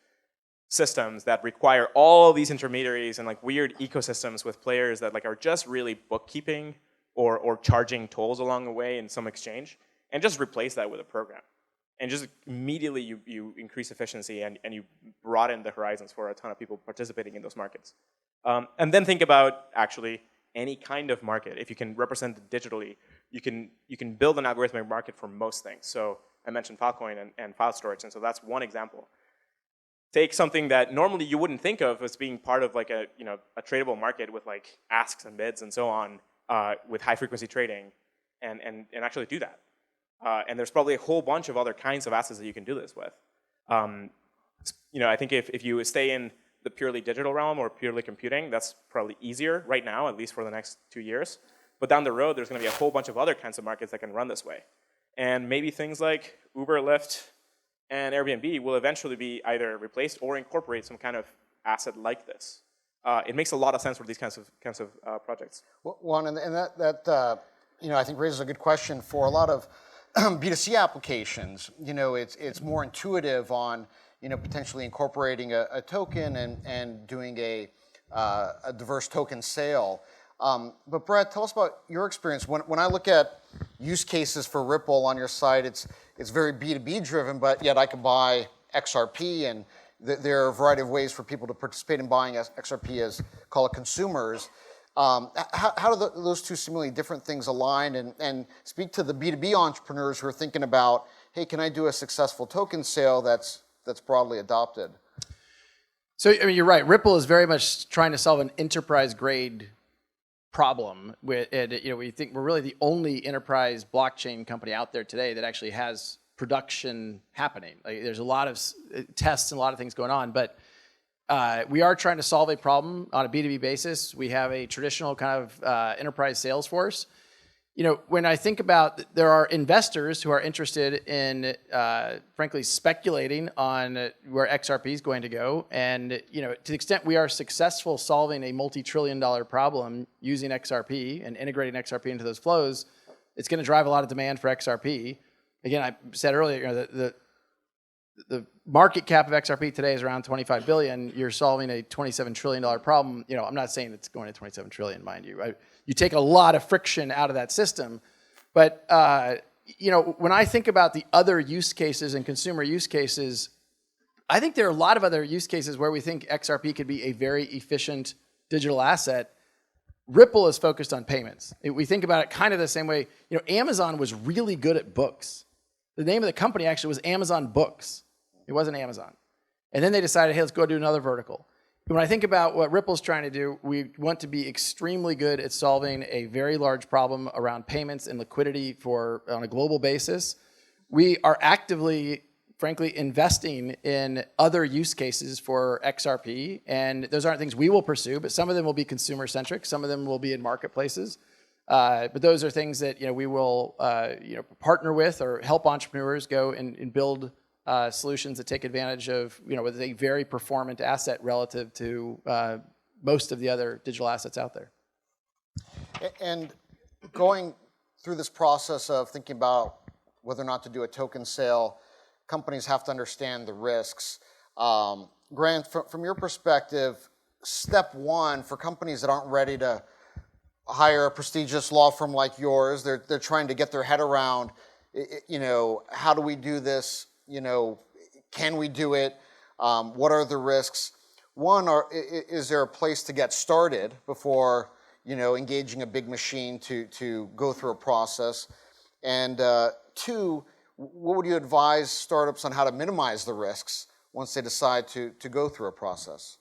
[SPEAKER 7] systems that require all these intermediaries and like weird ecosystems with players that like are just really bookkeeping or charging tolls along the way in some exchange, and just replace that with a program. And just immediately you increase efficiency and you broaden the horizons for a ton of people participating in those markets. And then think about actually any kind of market. If you can represent it digitally, you can build an algorithmic market for most things. So I mentioned Filecoin and file storage, and so that's one example. Take something that normally you wouldn't think of as being part of like a tradable market with like asks and bids and so on, with high frequency trading, and actually do that. And there's probably a whole bunch of other kinds of assets that you can do this with. I think if you stay in the purely digital realm or purely computing, that's probably easier right now, at least for the next 2 years. But down the road, there's going to be a whole bunch of other kinds of markets that can run this way. And maybe things like Uber, Lyft, And Airbnb will eventually be either replaced or incorporate some kind of asset like this. It makes a lot of sense for these kinds of projects.
[SPEAKER 3] Well, Juan, and that I think raises a good question for a lot of B2C applications. It's more intuitive on potentially incorporating a token and doing a diverse token sale. But Brad, tell us about your experience. When I look at use cases for Ripple on your site, it's very B2B driven, but yet I can buy XRP, and there are a variety of ways for people to participate in buying XRP as, call it, consumers. How do those two seemingly different things align? And speak to the B2B entrepreneurs who are thinking about, hey, can I do a successful token sale that's broadly adopted?
[SPEAKER 6] So, I mean, you're right. Ripple is very much trying to solve an enterprise-grade problem. We think we're really the only enterprise blockchain company out there today that actually has production happening. Like, there's a lot of tests and a lot of things going on, but we are trying to solve a problem on a B2B basis. We have a traditional kind of enterprise sales force. When I think about, there are investors who are interested in, frankly, speculating on where XRP is going to go. And, to the extent we are successful solving a multi-trillion-dollar problem using XRP and integrating XRP into those flows, it's going to drive a lot of demand for XRP. Again, I said earlier, the market cap of XRP today is around 25 billion. You're solving a $27 trillion problem. I'm not saying it's going to 27 trillion, mind you. You take a lot of friction out of that system. But, when I think about the other use cases and consumer use cases, I think there are a lot of other use cases where we think XRP could be a very efficient digital asset. Ripple is focused on payments. We think about it kind of the same way. Amazon was really good at books. The name of the company actually was Amazon Books. It wasn't Amazon. And then they decided, hey, let's go do another vertical. When I think about what Ripple's trying to do, we want to be extremely good at solving a very large problem around payments and liquidity on a global basis. We are actively, frankly, investing in other use cases for XRP, and those aren't things we will pursue, but some of them will be consumer-centric, some of them will be in marketplaces. But those are things that we will partner with or help entrepreneurs go and build solutions that take advantage of with a very performant asset relative to most of the other digital assets out there.
[SPEAKER 3] And going through this process of thinking about whether or not to do a token sale, companies have to understand the risks. Grant, from your perspective, step one for companies that aren't ready to hire a prestigious law firm like yours, they're trying to get their head around, how do we do this? Can we do it? What are the risks? One, is there a place to get started before, engaging a big machine to go through a process? And two, what would you advise startups on how to minimize the risks once they decide to go through a process?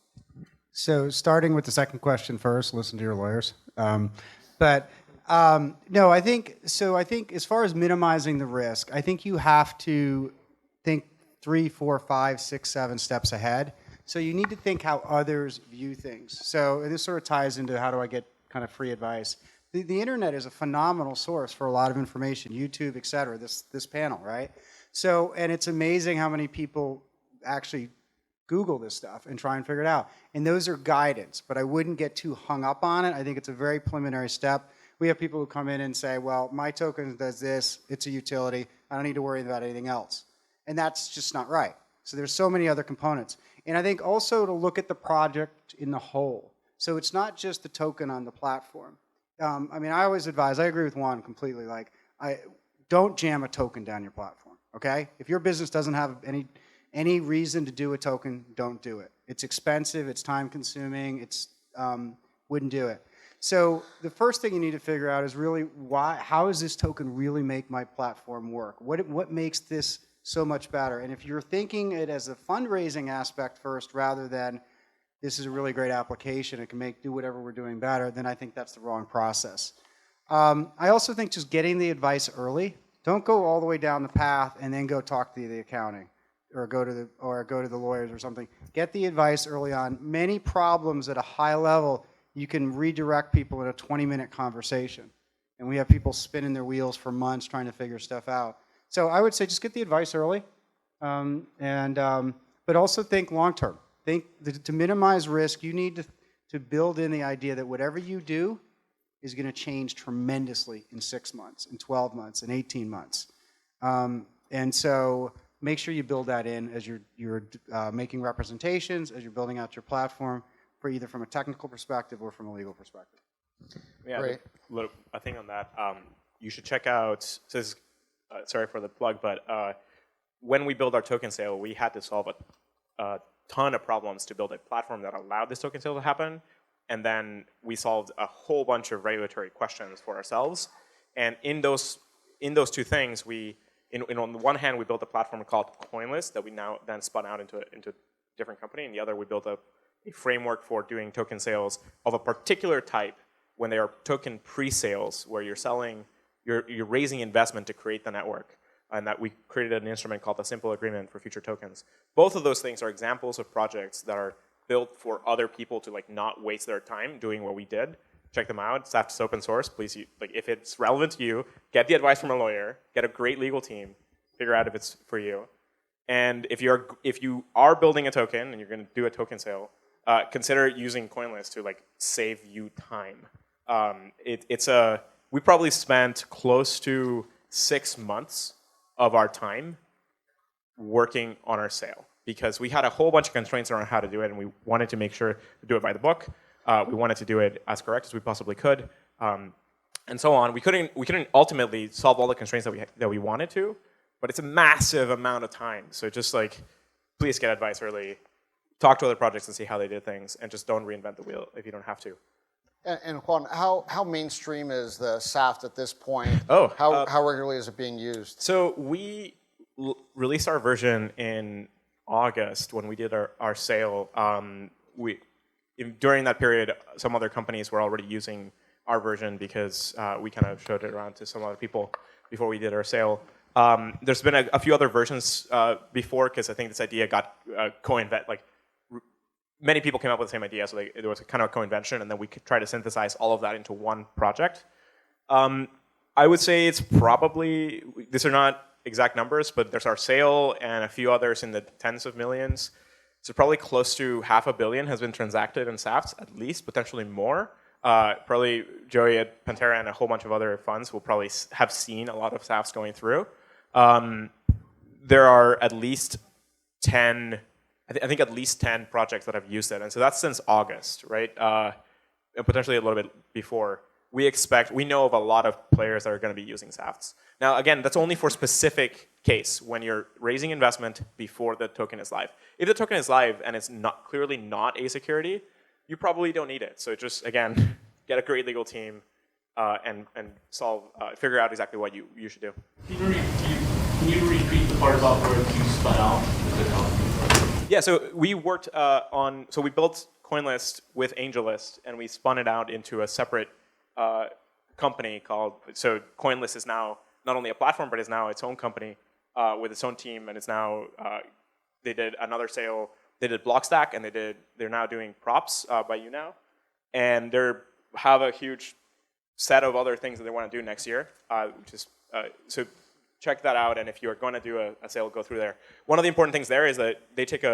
[SPEAKER 5] So starting with the second question first, listen to your lawyers. No, I think as far as minimizing the risk, I think you have to think 3, 4, 5, 6, 7 steps ahead. So you need to think how others view things. So this sort of ties into how do I get kind of free advice. The internet is a phenomenal source for a lot of information, YouTube, et cetera, this panel, right? So, and it's amazing how many people actually Google this stuff and try and figure it out. And those are guidance, but I wouldn't get too hung up on it. I think it's a very preliminary step. We have people who come in and say, well, my token does this, it's a utility, I don't need to worry about anything else. And that's just not right. So there's so many other components. And I think also to look at the project in the whole. So it's not just the token on the platform. I always advise, I agree with Juan completely, don't jam a token down your platform, okay? If your business doesn't have any reason to do a token, don't do it. It's expensive, it's time consuming, wouldn't do it. So the first thing you need to figure out is really how does this token really make my platform work? What makes this so much better? And if you're thinking it as a fundraising aspect first rather than this is a really great application, it can do whatever we're doing better, then I think that's the wrong process. I also think just getting the advice early. Don't go all the way down the path and then go talk to the accounting or go to the lawyers or something. Get the advice early on. Many problems at a high level, you can redirect people in a 20-minute conversation. And we have people spinning their wheels for months trying to figure stuff out. So I would say just get the advice early. But also think long term. Think to minimize risk, you need to build in the idea that whatever you do is going to change tremendously in 6 months, in 12 months, in 18 months. And so make sure you build that in as you're making representations, as you're building out your platform, for either from a technical perspective or from a legal perspective.
[SPEAKER 7] Yeah,
[SPEAKER 3] Great.
[SPEAKER 7] a thing on that. You should check out. Sorry for the plug, but when we built our token sale, we had to solve a ton of problems to build a platform that allowed this token sale to happen. And then we solved a whole bunch of regulatory questions for ourselves. And in those two things, on the one hand, we built a platform called CoinList that we now then spun out into a different company. And the other, we built a framework for doing token sales of a particular type when they are token pre-sales, where you're raising investment to create the network. And that we created an instrument called the Simple Agreement for future tokens. Both of those things are examples of projects that are built for other people to not waste their time doing what we did. Check them out. It's open source. Please, if it's relevant to you, get the advice from a lawyer, get a great legal team, figure out if it's for you. And if you are building a token and you're going to do a token sale, consider using CoinList to save you time. We probably spent close to 6 months of our time working on our sale because we had a whole bunch of constraints around how to do it, and we wanted to make sure to do it by the book. We wanted to do it as correct as we possibly could, and so on. We couldn't ultimately solve all the constraints that we wanted to, but it's a massive amount of time. So just please get advice early, talk to other projects and see how they did things, and just don't reinvent the wheel if you don't have to.
[SPEAKER 3] And Juan, how mainstream is the SAFT at this point? How regularly is it being used?
[SPEAKER 7] So we released our version in August when we did our sale. During that period, some other companies were already using our version because we kind of showed it around to some other people before we did our sale. There's been a few other versions before because I think this idea got co-invented. Many people came up with the same idea, so there was kind of a co-invention, and then we could try to synthesize all of that into one project. I would say it's probably, these are not exact numbers, but there's our sale and a few others in the tens of millions. So probably close to $500 million has been transacted in SAFTs, at least, potentially more. Probably Joey at Pantera and a whole bunch of other funds will probably have seen a lot of SAFTs going through. There are at least 10, I think at least 10 projects that have used it. And so that's since August, right? And potentially a little bit before. We know of a lot of players that are going to be using SAFTs. Now, again, that's only for specific case when you're raising investment before the token is live. If the token is live and it's clearly not a security, you probably don't need it. So just, again, get a great legal team and figure out exactly what you should do.
[SPEAKER 8] Can you repeat the part about where you spun out the company?
[SPEAKER 7] Yeah, so we worked we built CoinList with AngelList, and we spun it out into a separate company so CoinList is now not only a platform, but is now its own company with its own team, and it's now, they did another sale, they did Blockstack, and they're now doing props by you now, and they have a huge set of other things that they want to do next year, so check that out, and if you're going to do a sale, go through there. One of the important things there is that they take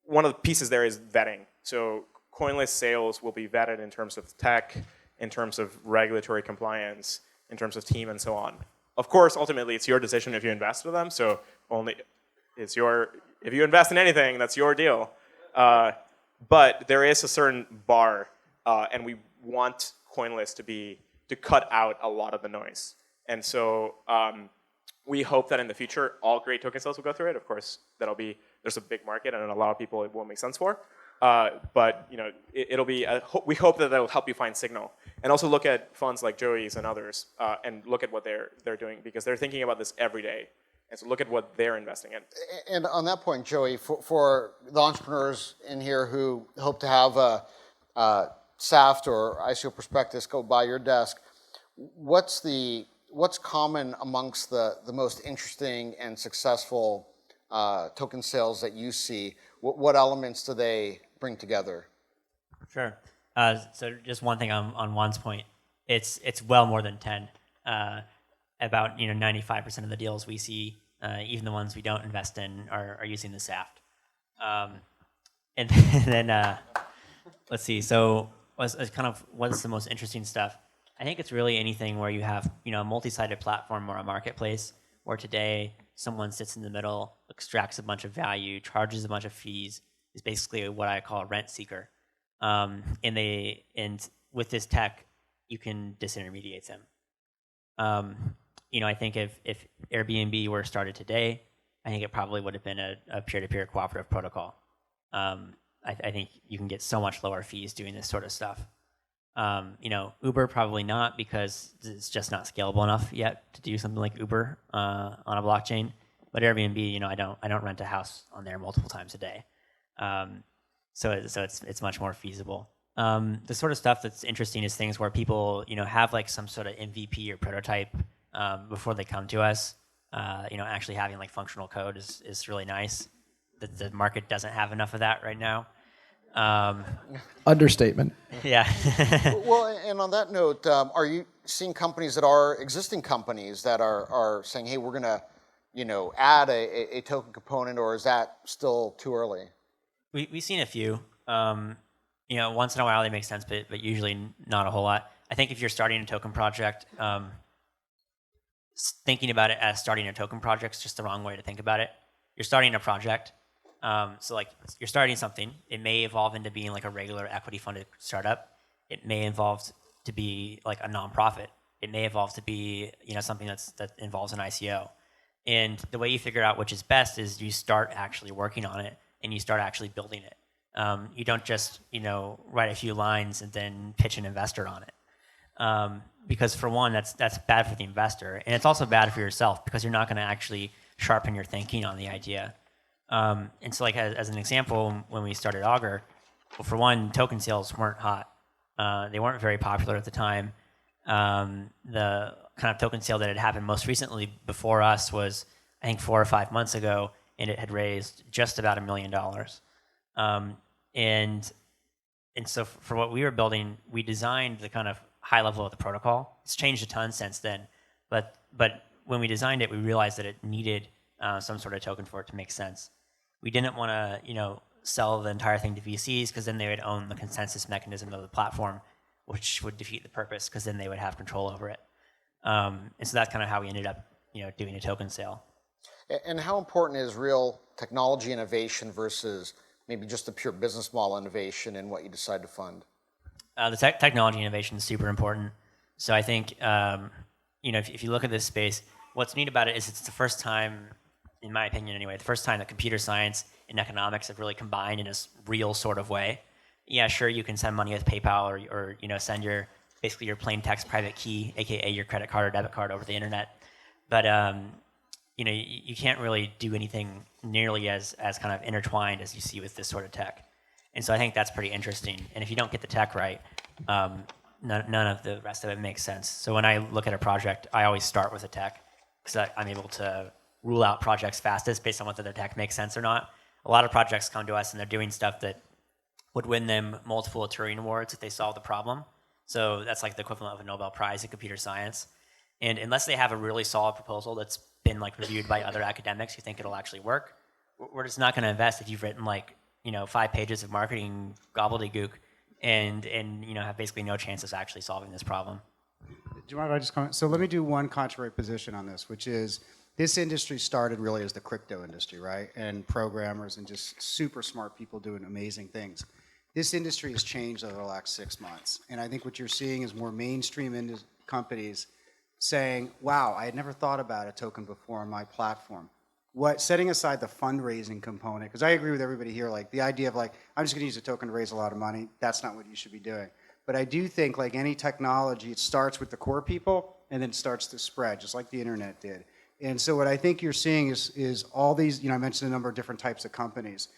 [SPEAKER 7] one of the pieces there is vetting. So CoinList sales will be vetted in terms of tech, in terms of regulatory compliance, in terms of team, and so on. Of course, ultimately, it's your decision if you invest with them. So if you invest in anything, that's your deal. But there is a certain bar, and we want CoinList to cut out a lot of the noise. And so we hope that in the future, all great token sales will go through it. Of course, there's a big market, and a lot of people it won't make sense for. But it'll be. We hope that will help you find signal, and also look at funds like Joey's and others, and look at what they're doing because they're thinking about this every day. And so look at what they're investing in.
[SPEAKER 3] And on that point, Joey, for the entrepreneurs in here who hope to have a SAFT or ICO prospectus go by your desk, what's common amongst the most interesting and successful token sales that you see? What elements do they bring together?
[SPEAKER 4] Sure. So just one thing on Juan's point, it's well more than 10. About 95% of the deals we see Even the ones we don't invest in are using the SAFT. And then let's see. So what's the most interesting stuff? I think it's really anything where you have a multi-sided platform or a marketplace where today someone sits in the middle, extracts a bunch of value, charges a bunch of fees, is basically what I call a rent seeker. And with this tech, you can disintermediate them. I think if Airbnb were started today, I think it probably would have been a peer-to-peer cooperative protocol. I think you can get so much lower fees doing this sort of stuff. Uber probably not, because it's just not scalable enough yet to do something like Uber on a blockchain. But Airbnb, I don't rent a house on there multiple times a day, so it's much more feasible. The sort of stuff that's interesting is things where people have like some sort of MVP or prototype before they come to us. Actually having like functional code is really nice. The market doesn't have enough of that right now.
[SPEAKER 6] Understatement.
[SPEAKER 4] Yeah.
[SPEAKER 3] Well, and on that note, are you seeing companies that are existing companies that are saying, hey, we're going to, add a token component, or is that still too early?
[SPEAKER 4] We've seen a few. Once in a while they make sense, but usually not a whole lot. I think if you're starting a token project, thinking about it as starting a token project is just the wrong way to think about it. You're starting a project. So like you're starting something. It may evolve into being like a regular equity funded startup. It may evolve to be like a nonprofit. It may evolve to be something that involves an ICO. And the way you figure out which is best is you start actually working on it and you start actually building it. You don't just write a few lines and then pitch an investor on it. Because for one, that's bad for the investor, and it's also bad for yourself because you're not going to actually sharpen your thinking on the idea. And so, like as an example, when we started Augur, well, for one, token sales weren't hot. They weren't very popular at the time. The kind of token sale that had happened most recently before us was, I think, 4 or 5 months ago, and it had raised just about $1 million. And so for what we were building, we designed the kind of high level of the protocol. It's changed a ton since then, but when we designed it, we realized that it needed some sort of token for it to make sense. We didn't want to, sell the entire thing to VCs, because then they would own the consensus mechanism of the platform, which would defeat the purpose, because then they would have control over it. And so that's kind of how we ended up, doing a token sale.
[SPEAKER 3] And how important is real technology innovation versus maybe just the pure business model innovation in what you decide to fund?
[SPEAKER 4] The technology innovation is super important. So I think, if you look at this space, what's neat about it is it's the first time, in my opinion anyway, the first time that computer science and economics have really combined in a real sort of way. Yeah, sure, you can send money with PayPal or send your plain text private key, aka your credit card or debit card, over the internet. But you can't really do anything nearly as kind of intertwined as you see with this sort of tech. And so I think that's pretty interesting. And if you don't get the tech right, none of the rest of it makes sense. So when I look at a project, I always start with the tech, because I'm able to rule out projects fastest based on whether their tech makes sense or not. A lot of projects come to us and they're doing stuff that would win them multiple Turing Awards if they solve the problem. So that's like the equivalent of a Nobel Prize in computer science. And unless they have a really solid proposal that's been like reviewed by other academics who think it'll actually work, we're just not going to invest if you've written 5 pages of marketing gobbledygook and have basically no chance of actually solving this problem.
[SPEAKER 5] Do you mind if I just comment? So let me do one contrary position on this, which is this industry started really as the crypto industry, right? And programmers and just super smart people doing amazing things. This industry has changed over the last 6 months. And I think what you're seeing is more mainstream companies saying, wow, I had never thought about a token before on my platform. Setting aside the fundraising component, because I agree with everybody here, like the idea of I'm just going to use a token to raise a lot of money, that's not what you should be doing. But I do think, like any technology, it starts with the core people and then it starts to spread, just like the internet did. And so what I think you're seeing is all these, I mentioned a number of different types of companies,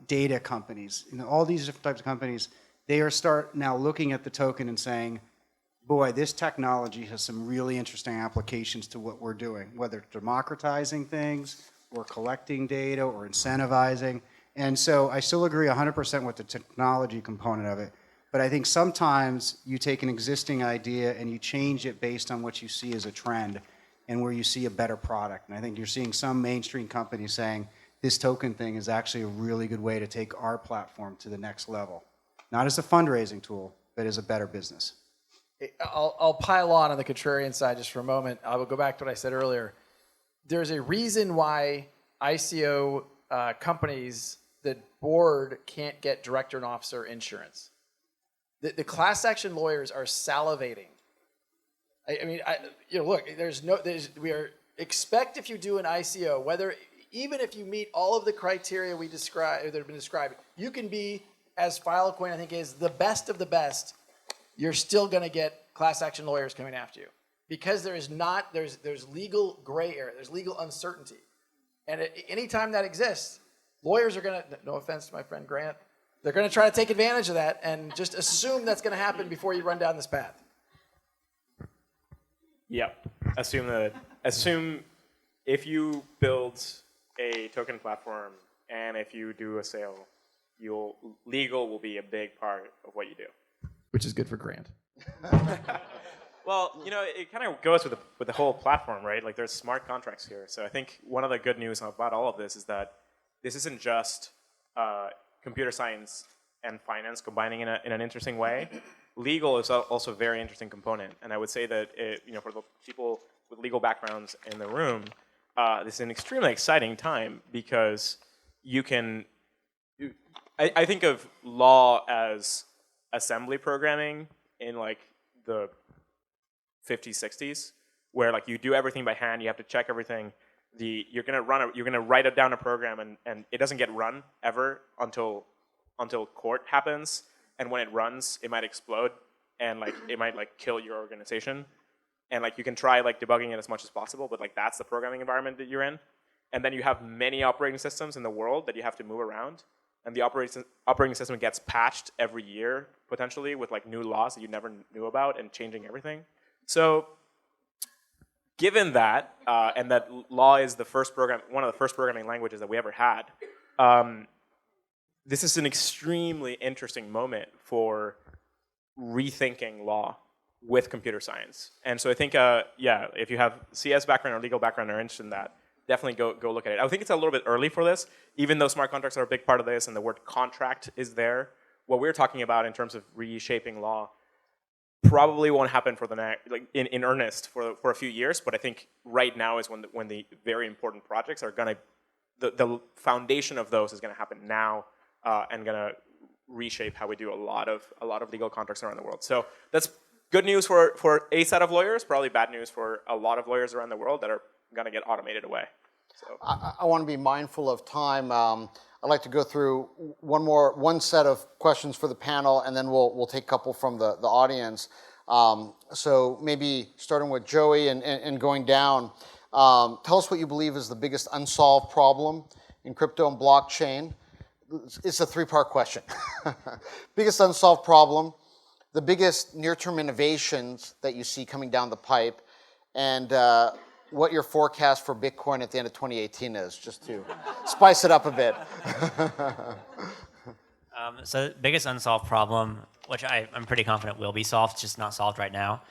[SPEAKER 5] data companies, all these different types of companies, they are now looking at the token and saying, boy, this technology has some really interesting applications to what we're doing, whether it's democratizing things or collecting data or incentivizing. And so I still agree 100% with the technology component of it. But I think sometimes you take an existing idea and you change it based on what you see as a trend. and where you see a better product. And I think you're seeing some mainstream companies saying this token thing is actually a really good way to take our platform to the next level. Not as a fundraising tool, but as a better business.
[SPEAKER 6] I'll pile on the contrarian side just for a moment. I will go back to what I said earlier. There's a reason why ICO companies, the board can't get director and officer insurance. The class action lawyers are salivating. Look, expect if you do an ICO, even if you meet all of the criteria that have been described, you can be, as Filecoin I think is, the best of the best. You're still going to get class action lawyers coming after you because there's legal gray area, there's legal uncertainty, and anytime that exists, lawyers are going to, no offense to my friend Grant, they're going to try to take advantage of that and just assume that's going to happen before you run down this path.
[SPEAKER 7] Yep. Assume if you build a token platform and if you do a sale, legal will be a big part of what you do.
[SPEAKER 6] Which is good for Grant.
[SPEAKER 7] Well, it kind of goes with the whole platform, right? Like there's smart contracts here. So I think one of the good news about all of this is that this isn't just computer science and finance combining in an interesting way. Legal is also a very interesting component. And I would say that, for the people with legal backgrounds in the room, this is an extremely exciting time because you can, I think of law as assembly programming in like the 50s, 60s, where like you do everything by hand, you have to check everything. You're gonna write down a program and it doesn't get run ever until court happens, and when it runs, it might explode and like it might like kill your organization. And like you can try like debugging it as much as possible, but like that's the programming environment that you're in. And then you have many operating systems in the world that you have to move around. And the operating system gets patched every year, potentially, with like new laws that you never knew about and changing everything. So given that, and that law is one of the first programming languages that we ever had, this is an extremely interesting moment for rethinking law with computer science. And so I think, if you have CS background or legal background or are interested in that, definitely go look at it. I think it's a little bit early for this, even though smart contracts are a big part of this and the word contract is there. What we're talking about in terms of reshaping law probably won't happen for the next, like in earnest for a few years. But I think right now is when the very important projects are gonna, the foundation of those is gonna happen now and gonna reshape how we do a lot of legal contracts around the world. So that's good news for a set of lawyers, probably bad news for a lot of lawyers around the world that are gonna get automated away. So
[SPEAKER 3] I want to be mindful of time. I'd like to go through one set of questions for the panel, and then we'll take a couple from the audience. So maybe starting with Joey and going down, tell us what you believe is the biggest unsolved problem in crypto and blockchain. It's a three-part question. Biggest unsolved problem, the biggest near-term innovations that you see coming down the pipe, and what your forecast for Bitcoin at the end of 2018 is, just to spice it up a bit.
[SPEAKER 4] So the biggest unsolved problem, which I'm pretty confident will be solved, it's just not solved right now,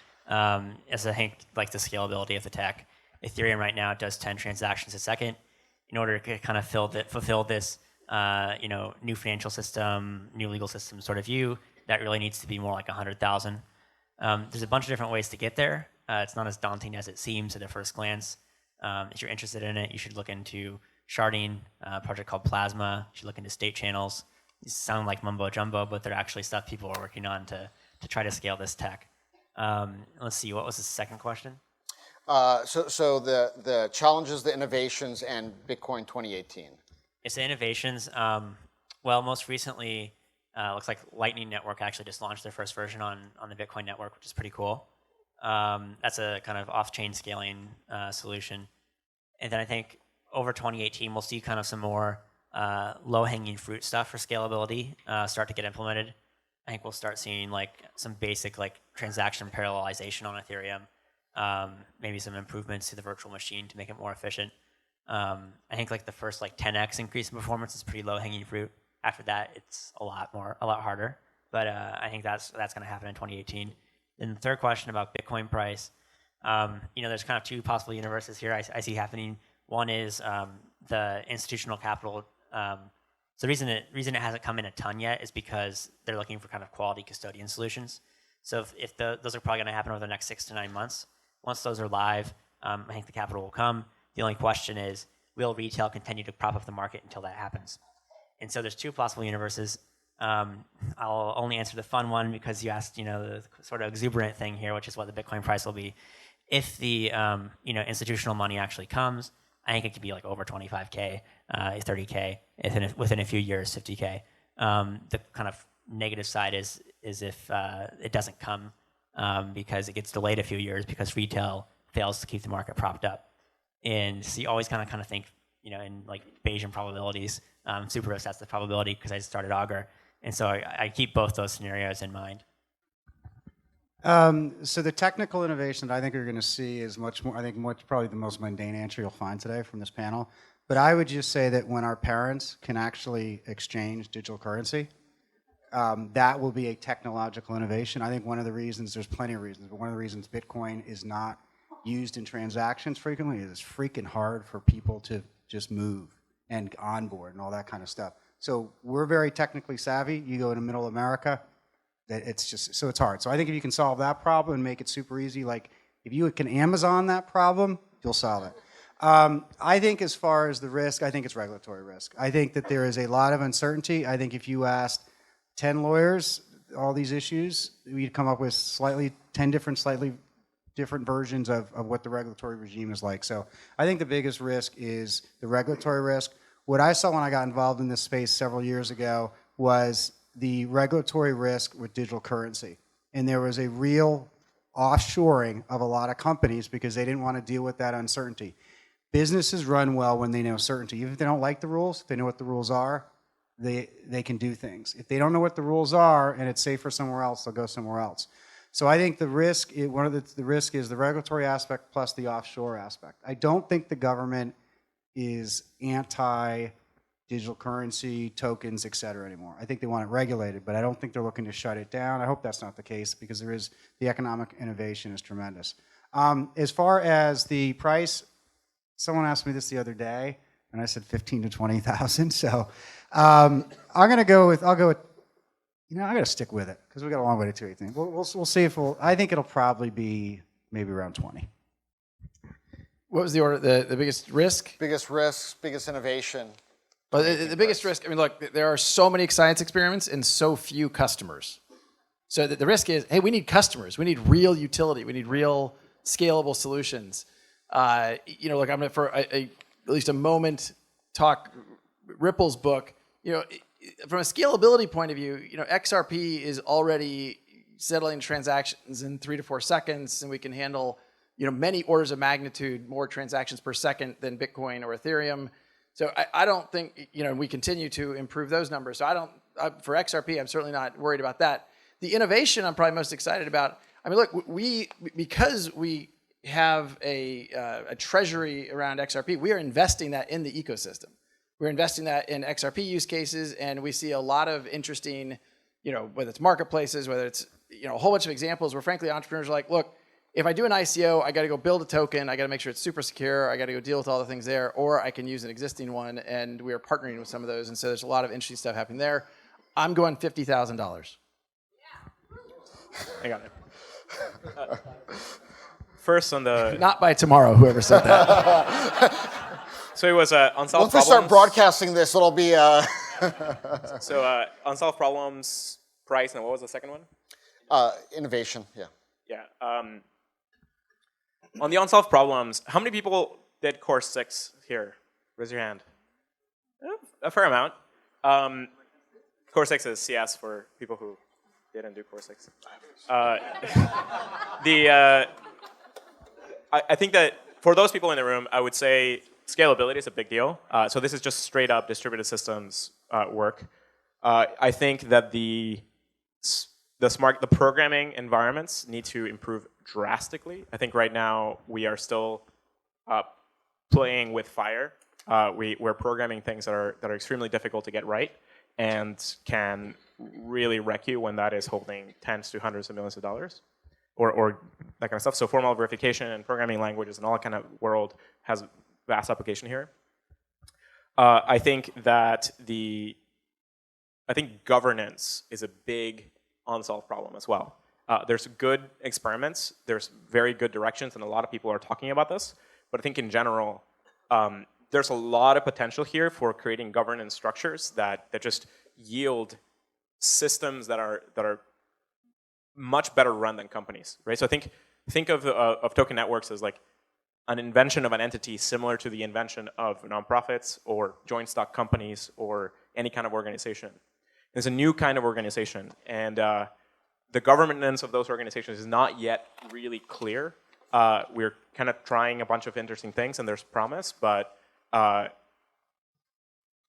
[SPEAKER 4] is I think like the scalability of the tech. Ethereum right now does 10 transactions a second. In order to kind of fulfill this new financial system, new legal system sort of view, that really needs to be more like 100,000. There's a bunch of different ways to get there. It's not as daunting as it seems at a first glance. If you're interested in it, you should look into sharding, a project called Plasma. You should look into state channels. These sound like mumbo jumbo, but they're actually stuff people are working on to try to scale this tech. Let's see, what was the second question?
[SPEAKER 3] So the challenges, the innovations, and Bitcoin 2018.
[SPEAKER 4] It's the innovations. Well, most recently, looks like Lightning Network actually just launched their first version on the Bitcoin network, which is pretty cool. That's a kind of off-chain scaling solution. And then I think over 2018, we'll see kind of some more low-hanging fruit stuff for scalability start to get implemented. I think we'll start seeing like some basic like transaction parallelization on Ethereum, maybe some improvements to the virtual machine to make it more efficient. I think like the first like 10x increase in performance is pretty low-hanging fruit. After that, it's a lot harder. But I think that's going to happen in 2018. Then the third question about Bitcoin price, There's kind of two possible universes here I see happening. One is the institutional capital. So the reason it hasn't come in a ton yet is because they're looking for kind of quality custodian solutions. So if those are probably going to happen over the next 6 to 9 months. Once those are live, I think the capital will come. The only question is, will retail continue to prop up the market until that happens? And so there's two possible universes. I'll only answer the fun one because you asked, the sort of exuberant thing here, which is what the Bitcoin price will be. If the institutional money actually comes, I think it could be like over 25K, 30K, within a few years, 50K. The kind of negative side is if it doesn't come because it gets delayed a few years because retail fails to keep the market propped up. And so you always kind of think, in like Bayesian probabilities. Superos, that's the probability because I started Augur. And so I keep both those scenarios in mind.
[SPEAKER 5] So the technical innovation that I think you're going to see is much more, probably the most mundane answer you'll find today from this panel. But I would just say that when our parents can actually exchange digital currency, that will be a technological innovation. I think one of the reasons, there's plenty of reasons, but one of the reasons Bitcoin is not used in transactions frequently is it's freaking hard for people to just move and onboard and all that kind of stuff. So we're very technically savvy. You go into middle America, it's hard. So I think if you can solve that problem and make it super easy, like if you can Amazon that problem, you'll solve it. I think as far as the risk, I think it's regulatory risk. I think that there is a lot of uncertainty. I think if you asked 10 lawyers all these issues, we'd come up with 10 slightly different versions of what the regulatory regime is like. So I think the biggest risk is the regulatory risk. What I saw when I got involved in this space several years ago was the regulatory risk with digital currency. And there was a real offshoring of a lot of companies because they didn't want to deal with that uncertainty. Businesses run well when they know certainty. Even if they don't like the rules, if they know what the rules are, they can do things. If they don't know what the rules are and it's safer somewhere else, they'll go somewhere else. So I think the risk, the risk is the regulatory aspect plus the offshore aspect. I don't think the government is anti-digital currency, tokens, et cetera anymore. I think they want it regulated, but I don't think they're looking to shut it down. I hope that's not the case because the economic innovation is tremendous. As far as the price, someone asked me this the other day, and I said 15 to 20,000. So I'm going to go with, I got to stick with it because we got a long way to 218. We'll see if I think it'll probably be maybe around 20.
[SPEAKER 6] What was the order? The biggest risk?
[SPEAKER 3] Biggest risks, biggest innovation.
[SPEAKER 6] Well, the biggest risk, look, there are so many science experiments and so few customers. So the risk is, hey, we need customers. We need real utility. We need real scalable solutions. Look, I'm going to, for at least a moment, talk Ripple's book. From a scalability point of view, XRP is already settling transactions in 3 to 4 seconds, and we can handle, many orders of magnitude more transactions per second than Bitcoin or Ethereum. So I don't think, we continue to improve those numbers. So for XRP, I'm certainly not worried about that. The innovation I'm probably most excited about. Look, because we have a treasury around XRP, we are investing that in the ecosystem. We're investing that in XRP use cases, and we see a lot of interesting, whether it's marketplaces, whether it's, a whole bunch of examples where, frankly, entrepreneurs are like, look, if I do an ICO, I got to go build a token, I got to make sure it's super secure, I got to go deal with all the things there, or I can use an existing one, and we are partnering with some of those, and so there's a lot of interesting stuff happening there. I'm going $50,000.
[SPEAKER 7] I got it. First on the...
[SPEAKER 6] Not by tomorrow, whoever said that.
[SPEAKER 7] So it was unsolved problems.
[SPEAKER 3] Once we start broadcasting this, it'll be...
[SPEAKER 7] So unsolved problems, price, and what was the second one?
[SPEAKER 3] Innovation, yeah.
[SPEAKER 7] Yeah. On the unsolved problems, how many people did course 6 here? Raise your hand. A fair amount. Course 6 is CS for people who didn't do course 6. I think that for those people in the room, I would say scalability is a big deal. So this is just straight up distributed systems work. I think that the programming environments need to improve drastically. I think right now we are still playing with fire. We're programming things that are extremely difficult to get right and can really wreck you when that is holding tens to hundreds of millions of dollars. or that kind of stuff. So formal verification and programming languages and all that kind of world has vast application here. I think that governance is a big unsolved problem as well. There's good experiments, there's very good directions, and a lot of people are talking about this. But I think in general, there's a lot of potential here for creating governance structures that just yield systems that are much better run than companies, right? So think of token networks as like an invention of an entity similar to the invention of nonprofits or joint stock companies or any kind of organization. There's a new kind of organization, and the governance of those organizations is not yet really clear. We're kind of trying a bunch of interesting things, and there's promise, but I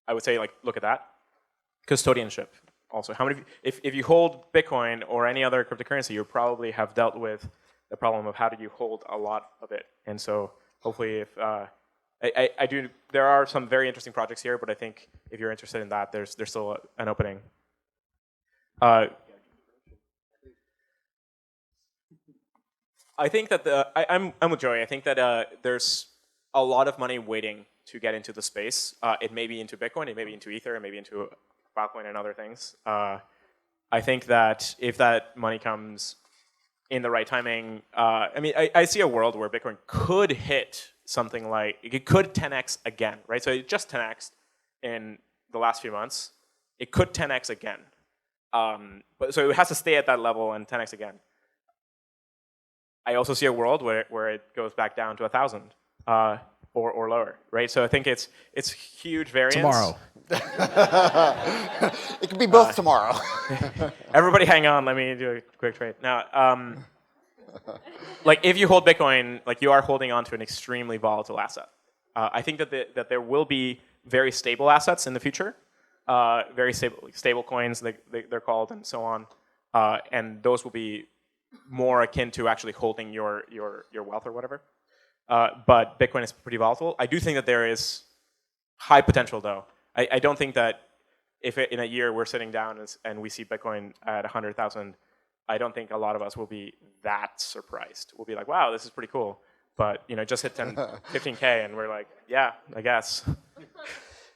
[SPEAKER 7] would say, like, look at that. Custodianship also. How many, if you hold Bitcoin or any other cryptocurrency, you probably have dealt with the problem of how do you hold a lot of it. And so hopefully if, there are some very interesting projects here, but I think if you're interested in that, there's still an opening. I think that I'm with Joey. I think that there's a lot of money waiting to get into the space. It may be into Bitcoin, it may be into Ether, it may be into Filecoin and other things. I think that if that money comes in the right timing, I mean, I see a world where Bitcoin could hit something like, it could 10x again, right? So it just 10x'd in the last few months. It could 10x again. But so it has to stay at that level and 10x again. I also see a world where it goes back down to 1,000 or lower, right? So I think it's huge variance.
[SPEAKER 3] Tomorrow. It could be both tomorrow.
[SPEAKER 7] Everybody hang on, let me do a quick trade. Now, like if you hold Bitcoin, like you are holding on to an extremely volatile asset. I think that there will be very stable assets in the future, very stable coins, they're called, and so on. And those will be more akin to actually holding your wealth or whatever. But Bitcoin is pretty volatile. I do think that there is high potential, though. I don't think that if in a year we're sitting down and we see Bitcoin at 100,000, I don't think a lot of us will be that surprised. We'll be like, wow, this is pretty cool. But just hit 15K, and we're like, yeah, I guess.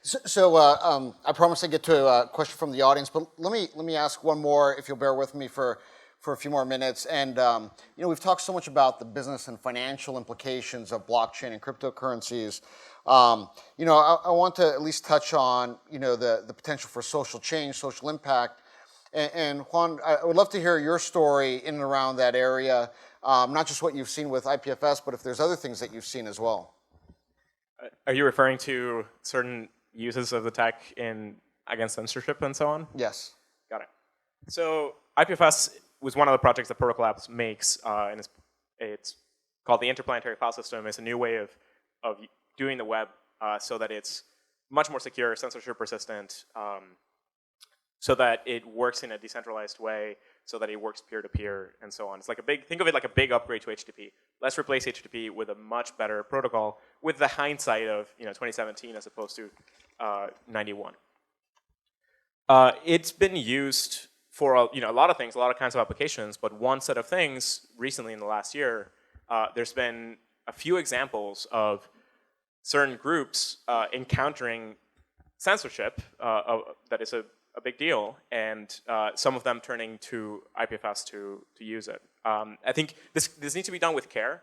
[SPEAKER 3] So I promised I'd get to a question from the audience, but let me ask one more, if you'll bear with me for a few more minutes. And we've talked so much about the business and financial implications of blockchain and cryptocurrencies. I want to at least touch on the potential for social change, social impact. And Juan, I would love to hear your story in and around that area, not just what you've seen with IPFS, but if there's other things that you've seen as well.
[SPEAKER 7] Are you referring to certain uses of the tech against censorship and so on?
[SPEAKER 3] Yes.
[SPEAKER 7] Got it. So IPFS was one of the projects that Protocol Labs makes, and it's called the Interplanetary File System. It's a new way of doing the web so that it's much more secure, censorship resistant, so that it works in a decentralized way, so that it works peer-to-peer, and so on. It's like think of it like a big upgrade to HTTP. Let's replace HTTP with a much better protocol with the hindsight of 2017 as opposed to 91. It's been used for a lot of things, a lot of kinds of applications, but one set of things recently in the last year, there's been a few examples of certain groups encountering censorship that is a big deal, and some of them turning to IPFS to use it. I think this needs to be done with care.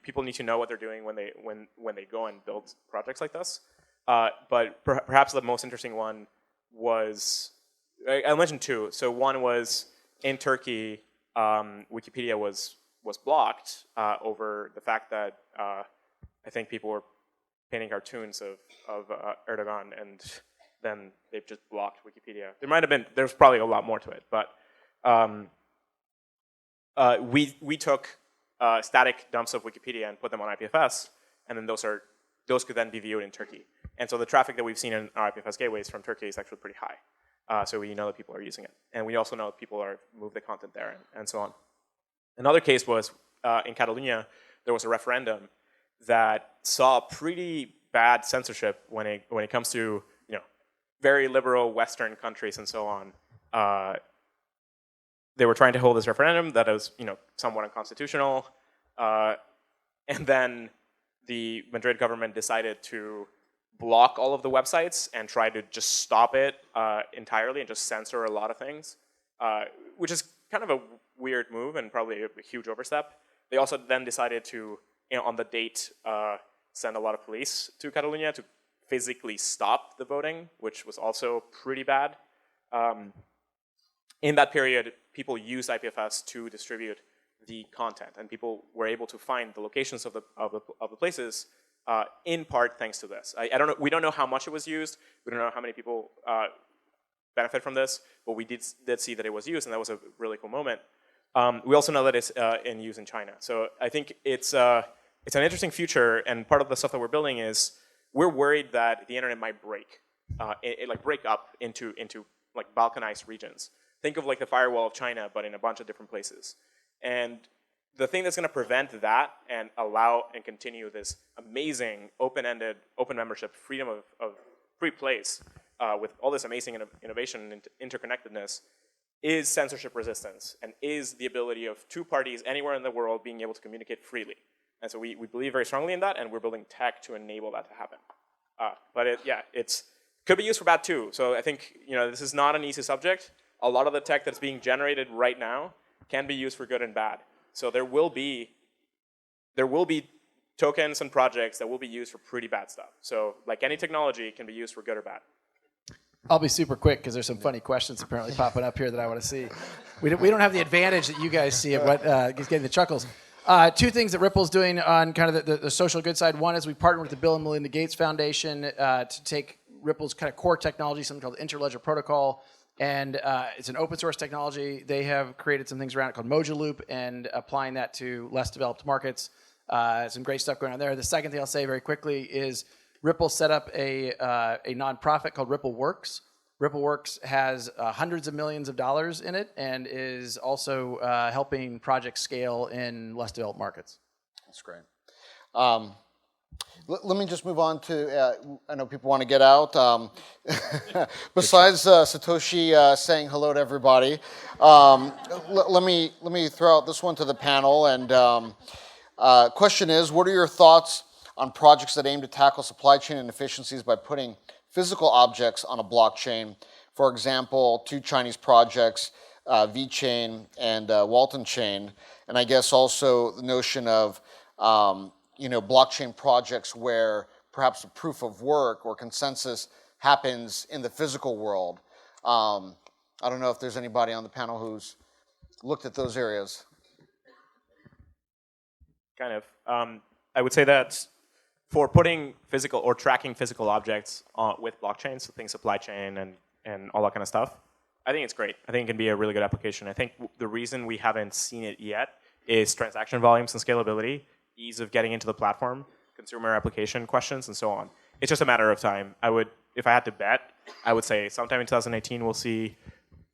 [SPEAKER 7] People need to know what they're doing when they go and build projects like this. But perhaps the most interesting one was, I mentioned two. So one was in Turkey, Wikipedia was blocked over the fact that I think people were painting cartoons of Erdogan, and then they've just blocked Wikipedia. There's probably a lot more to it, but we took static dumps of Wikipedia and put them on IPFS, and then those could then be viewed in Turkey. And so the traffic that we've seen in our IPFS gateways from Turkey is actually pretty high. So we know that people are using it. And we also know that people move the content there and so on. Another case was in Catalonia, there was a referendum that saw pretty bad censorship when it comes to very liberal Western countries and so on. they were trying to hold this referendum that was, somewhat unconstitutional, and then the Madrid government decided to block all of the websites and try to just stop it entirely and just censor a lot of things, which is kind of a weird move and probably a huge overstep. They also then decided to, on the date, send a lot of police to Catalonia to physically stop the voting, which was also pretty bad. In that period, people used IPFS to distribute the content, and people were able to find the locations of the places in part thanks to this. I don't know. We don't know how much it was used. We don't know how many people benefit from this, but we did see that it was used, and that was a really cool moment. We also know that it's in use in China. So I think it's an interesting future, and part of the stuff that we're building is we're worried that the internet might break, break up into like balkanized regions. Think of like the firewall of China, but in a bunch of different places. And the thing that's going to prevent that and allow and continue this amazing open-ended, open membership, freedom of free place with all this amazing innovation and interconnectedness is censorship resistance and is the ability of two parties anywhere in the world being able to communicate freely. And so we believe very strongly in that, and we're building tech to enable that to happen. But it could be used for bad too. So I think this is not an easy subject. A lot of the tech that's being generated right now can be used for good and bad. So there will be tokens and projects that will be used for pretty bad stuff. So like any technology, it can be used for good or bad.
[SPEAKER 6] I'll be super quick because there's some funny questions apparently popping up here that I want to see. We don't have the advantage that you guys see of what is getting the chuckles. Two things that Ripple's doing on kind of the social good side. One is we partnered with the Bill and Melinda Gates Foundation to take Ripple's kind of core technology, something called the Interledger Protocol, and it's an open source technology. They have created some things around it called Mojo Loop and applying that to less developed markets. Some great stuff going on there. The second thing I'll say very quickly is Ripple set up a nonprofit called Ripple Works. Ripple Works has hundreds of millions of dollars in it and is also helping projects scale in less developed markets.
[SPEAKER 3] That's great. Let me just move on to, I know people want to get out. Besides Satoshi saying hello to everybody, let me throw out this one to the panel. And question is, what are your thoughts on projects that aim to tackle supply chain inefficiencies by putting physical objects on a blockchain? For example, two Chinese projects, VeChain and Walton Chain. And I guess also the notion of blockchain projects where perhaps a proof of work or consensus happens in the physical world. I don't know if there's anybody on the panel who's looked at those areas.
[SPEAKER 7] Kind of. I would say that for putting physical or tracking physical objects with blockchains, so things supply chain and all that kind of stuff, I think it's great. I think it can be a really good application. I think the reason we haven't seen it yet is transaction volumes and scalability, ease of getting into the platform, consumer application questions, and so on. It's just a matter of time. If I had to bet, I would say sometime in 2018 we'll see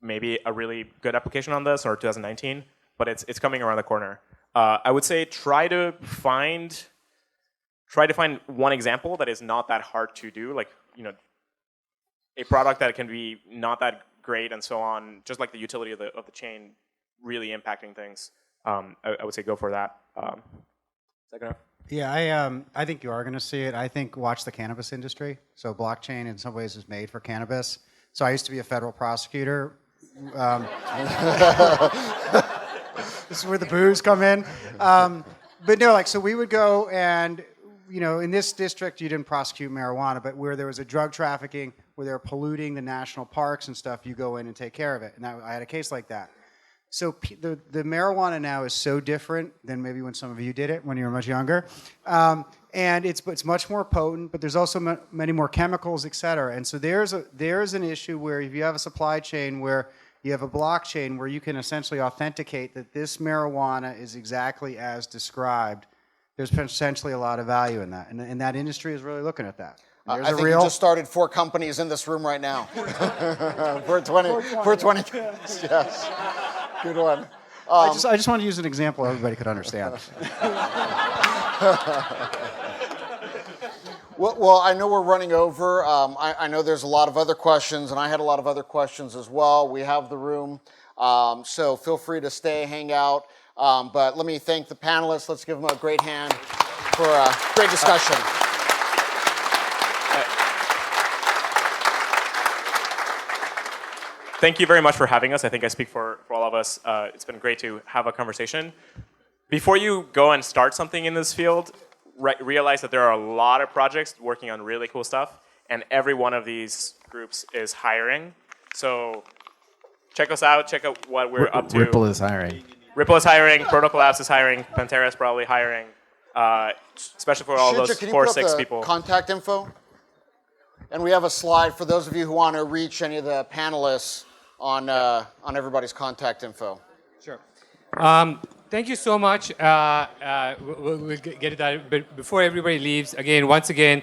[SPEAKER 7] maybe a really good application on this, or 2019, but it's coming around the corner. I would say try to find one example that is not that hard to do, like a product that can be not that great and so on, just like the utility of the chain really impacting things. I would say go for that.
[SPEAKER 5] Yeah, I think you are going to see it. I think watch the cannabis industry. So blockchain in some ways is made for cannabis. So I used to be a federal prosecutor. This is where the booze come in. But no, so we would go and, in this district, you didn't prosecute marijuana, but where there was a drug trafficking, where they're polluting the national parks and stuff, you go in and take care of it. And I had a case like that. So the marijuana now is so different than maybe when some of you did it when you were much younger. And it's much more potent, but there's also many more chemicals, et cetera. And so there's an issue where if you have a supply chain where you have a blockchain where you can essentially authenticate that this marijuana is exactly as described, there's potentially a lot of value in that. And that industry is really looking at that.
[SPEAKER 3] I think you just started 4 companies in this room right now. 420. Yes. Good one.
[SPEAKER 5] I just want to use an example everybody could understand.
[SPEAKER 3] Well, I know we're running over. I know there's a lot of other questions, and I had a lot of other questions as well. We have the room So feel free to stay, hang out. But let me thank the panelists. Let's give them a great hand for a great discussion.
[SPEAKER 7] Thank you very much for having us. I think I speak for all of us. It's been great to have a conversation. Before you go and start something in this field, realize that there are a lot of projects working on really cool stuff, and every one of these groups is hiring. So check us out. Check out what we're up to.
[SPEAKER 6] Ripple is hiring.
[SPEAKER 7] Ripple is hiring. Protocol Labs is hiring. Pantera is probably hiring, especially for all
[SPEAKER 3] Shija,
[SPEAKER 7] those
[SPEAKER 3] can you
[SPEAKER 7] 4 or
[SPEAKER 3] put up
[SPEAKER 7] 6
[SPEAKER 3] the
[SPEAKER 7] people.
[SPEAKER 3] Contact info? And we have a slide for those of you who want to reach any of the panelists on everybody's contact info.
[SPEAKER 2] Sure. Thank you so much. We'll get to that. But before everybody leaves, once again,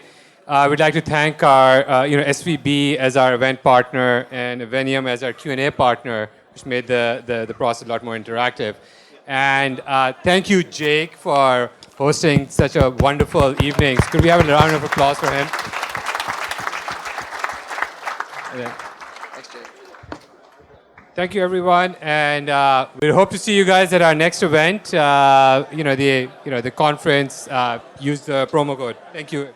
[SPEAKER 2] we'd like to thank our SVB as our event partner and Evenium as our Q&A partner, which made the process a lot more interactive. And thank you, Jake, for hosting such a wonderful evening. Could we have a round of applause for him?
[SPEAKER 3] Thanks, Jake.
[SPEAKER 2] Thank you, everyone, and we hope to see you guys at our next event. The conference. Use the promo code. Thank you.